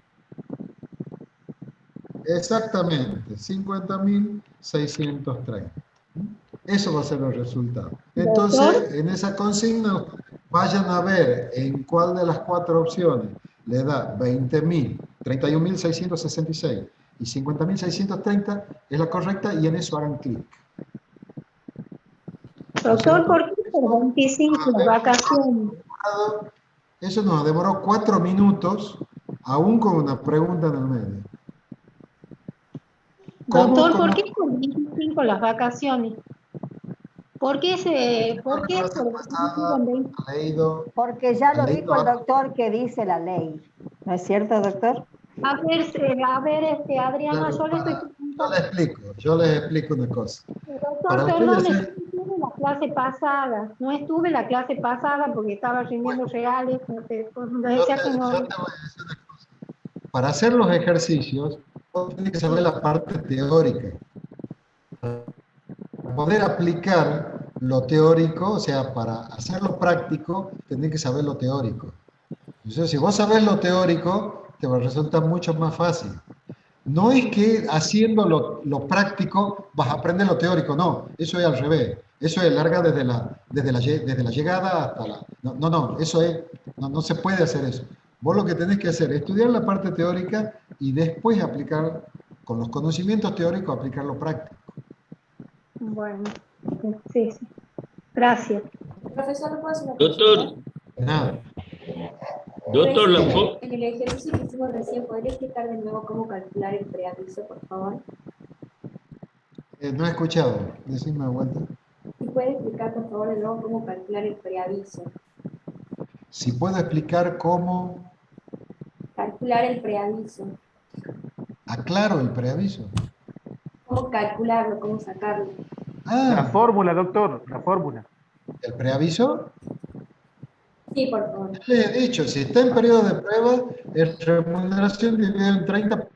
Exactamente, 50.630. Eso va a ser el resultado. Entonces, en esa consigna, vayan a ver en cuál de las 4 opciones le da 20.000, 31.666 y 50.630 es la correcta y en eso hagan clic. Doctor, ¿por qué por 25 vacaciones? Eso nos demoró 4 minutos, aún con una pregunta en el medio. Doctor, ¿por qué por 25 las vacaciones? ¿Por qué Porque ya lo dijo el doctor que dice la ley. ¿No es cierto, doctor? A ver, Adriana, Yo les explico una cosa. Doctor, perdón, estuve la clase pasada. No estuve la clase pasada porque estaba rindiendo reales. Para hacer los ejercicios, tiene que saber la parte teórica. Para poder aplicar lo teórico, o sea, para hacerlo práctico, tenés que saber lo teórico. Entonces, si vos sabés lo teórico, te va a resultar mucho más fácil. No es que haciendo lo práctico vas a aprender lo teórico, no, eso es al revés. Eso es larga desde la llegada hasta la... No, eso es, no se puede hacer eso. Vos lo que tenés que hacer es estudiar la parte teórica y después aplicar, con los conocimientos teóricos, aplicar lo práctico. Bueno, sí. Gracias. Profesor, ¿no puedo hacer una Doctor. Nada. Doctor, en el ejercicio que hicimos recién, ¿podría explicar de nuevo cómo calcular el preaviso, por favor? No he escuchado, decime de vuelta. Si puede explicar, por favor, de nuevo cómo calcular el preaviso. Si puedo explicar cómo... Calcular el preaviso. Aclaro el preaviso. ¿Cómo calcularlo? ¿Cómo sacarlo? La fórmula, doctor, la fórmula. ¿El preaviso? Sí, por favor. Le he dicho, si está en periodo de prueba, es remuneración dividida en 30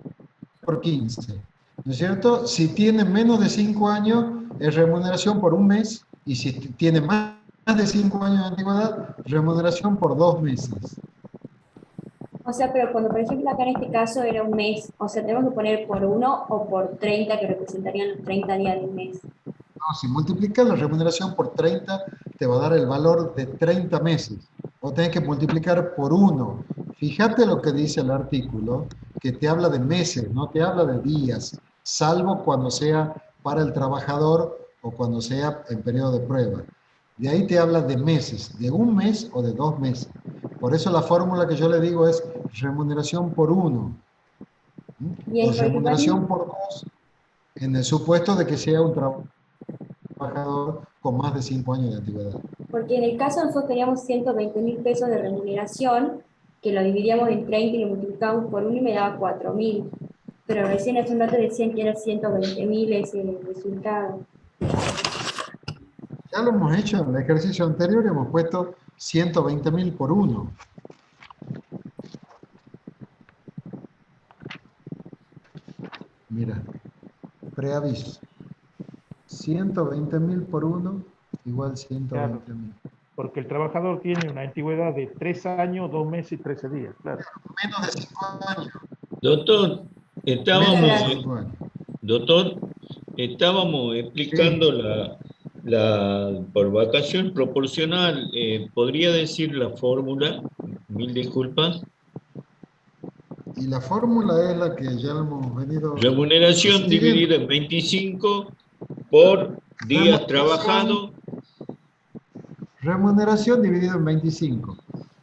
por 15. ¿No es cierto? Si tiene menos de 5 años, es remuneración por un mes. Y si tiene más de 5 años de antigüedad, remuneración por 2 meses. O sea, pero cuando, por ejemplo, acá en este caso era un mes, o sea, tenemos que poner por 1 o por 30, que representarían los 30 días del mes. No, si multiplicas la remuneración por 30, te va a dar el valor de 30 meses. Vos tenés que multiplicar por 1. Fíjate lo que dice el artículo, que te habla de meses, no te habla de días, salvo cuando sea para el trabajador o cuando sea en periodo de prueba. De ahí te habla de meses, de un mes o de 2 meses. Por eso la fórmula que yo le digo es remuneración por 1. O remuneración por 2, en el supuesto de que sea un trabajador con más de 5 años de antigüedad. Porque en el caso nosotros teníamos 120.000 pesos de remuneración, que lo dividíamos en 30 y lo multiplicábamos por 1 y me daba 4.000. Pero recién hace un rato decían que era 120.000 ese resultado. Ya lo hemos hecho en el ejercicio anterior, hemos puesto 120.000 por 1. Mira, preaviso. 120.000 por 1 igual 120.000. Claro, porque el trabajador tiene una antigüedad de 3 años, 2 meses y 13 días, claro. Menos de 5 años. Doctor, estábamos explicando por vacación proporcional. ¿Podría decir la fórmula? Mil disculpas. Y la fórmula es la que ya hemos venido... Remuneración dividida en 25 por días trabajados. Remuneración dividida en 25.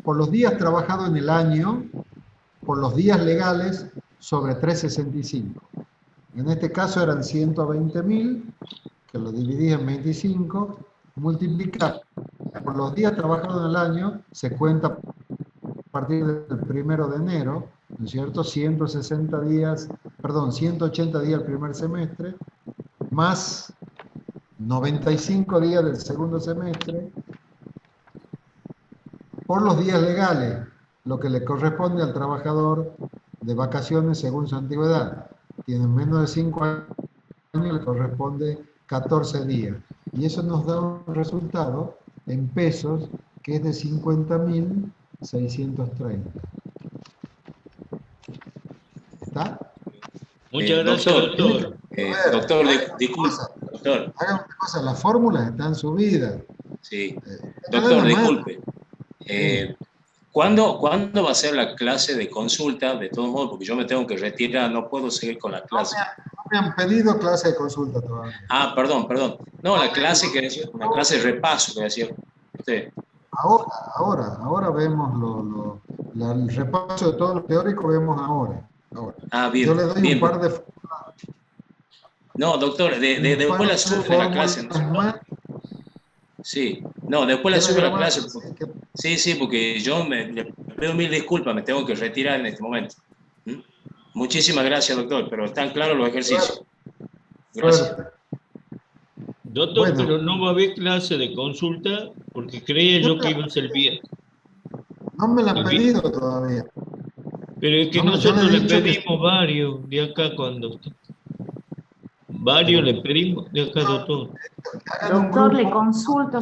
Por los días trabajados en el año, por los días legales, sobre 365. En este caso eran 120.000, que lo dividí en 25, multiplicar por los días trabajados en el año, se cuenta a partir del 1 de enero, ¿no es cierto? 180 días el primer semestre, más 95 días del segundo semestre, por los días legales, lo que le corresponde al trabajador de vacaciones según su antigüedad. Tienen menos de 5 años, le corresponde 14 días. Y eso nos da un resultado en pesos que es de 50.630. ¿Está? Muchas gracias, doctor. Doctor, disculpe. Doctor. Haga una cosa, las fórmulas están subidas. Sí. Doctor, disculpe. ¿Cuándo va a ser la clase de consulta? De todos modos, porque yo me tengo que retirar, no puedo seguir con la clase. No me han pedido clase de consulta todavía. Ah, perdón. No, la clase que decía, una clase de repaso que decía usted. Ahora vemos el repaso de todo lo teórico, vemos ahora. Ah, bien. Yo le doy un par de... No, doctor, después la subo de la clase. ¿No? Sí, no, después la subo a la clase. Sí, porque yo le pido mil disculpas, me tengo que retirar en este momento. Muchísimas gracias, doctor, pero están claros los ejercicios. Gracias. Doctor, pero no va a haber clase de consulta porque creía yo que iba a ser bien. No me la han pedido todavía. Pero es que nosotros le pedimos varios de acá cuando... Varios le pedimos de acá, doctor. Doctor, le consulto.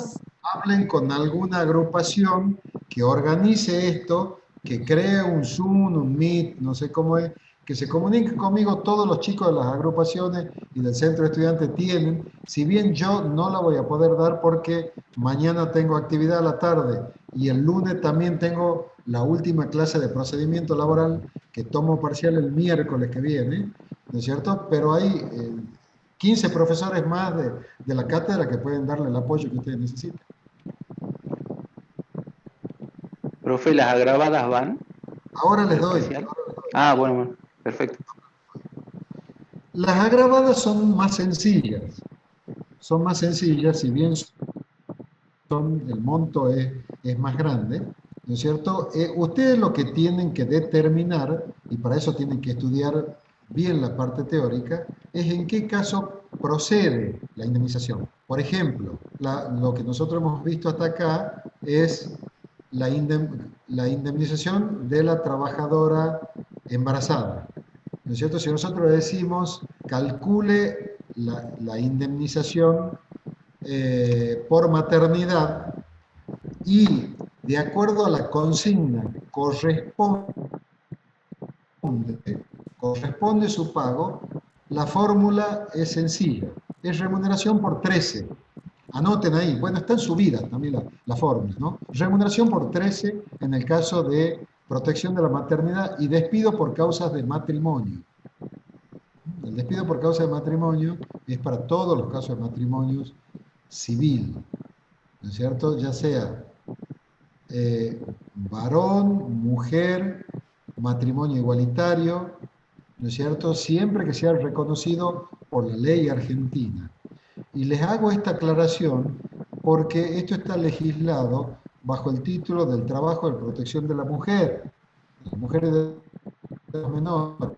Hablen con alguna agrupación que organice esto, que cree un Zoom, un Meet, no sé cómo es, que se comuniquen conmigo. Todos los chicos de las agrupaciones y del centro de estudiantes tienen, si bien yo no la voy a poder dar porque mañana tengo actividad a la tarde y el lunes también tengo la última clase de procedimiento laboral que tomo parcial el miércoles que viene, ¿no es cierto? Pero hay 15 profesores más de la cátedra que pueden darle el apoyo que ustedes necesitan. Profe, ¿las agravadas van? Ahora les doy. Ah, bueno, perfecto. Las agravadas son más sencillas. Si bien el monto es más grande, ¿no es cierto? Ustedes lo que tienen que determinar, y para eso tienen que estudiar bien la parte teórica, es en qué caso procede la indemnización. Por ejemplo, lo que nosotros hemos visto hasta acá es la indemnización de la trabajadora embarazada. ¿No es cierto? Si nosotros decimos, calcule la indemnización por maternidad y de acuerdo a la consigna corresponde su pago, la fórmula es sencilla, es remuneración por 13. Anoten ahí, bueno, están subidas también las fórmulas, ¿no? Remuneración por 13 en el caso de protección de la maternidad y despido por causas de matrimonio. El despido por causa de matrimonio es para todos los casos de matrimonios civil, ¿no es cierto? Ya sea varón, mujer, matrimonio igualitario, ¿no es cierto? Siempre que sea reconocido por la ley argentina. Y les hago esta aclaración porque esto está legislado bajo el título del trabajo de protección de la mujer y de los menores,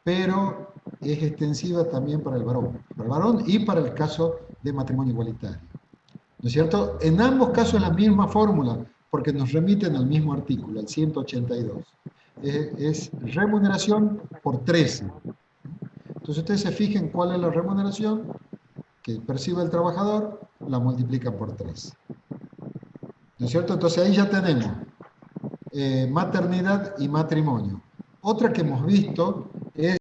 pero es extensiva también para el varón y para el caso de matrimonio igualitario. ¿no es cierto? En ambos casos es la misma fórmula, porque nos remiten al mismo artículo, al 182. Es remuneración por 13. Entonces ustedes se fijen cuál es la remuneración que percibe el trabajador, la multiplican por 3. ¿No es cierto? Entonces ahí ya tenemos maternidad y matrimonio. Otra que hemos visto es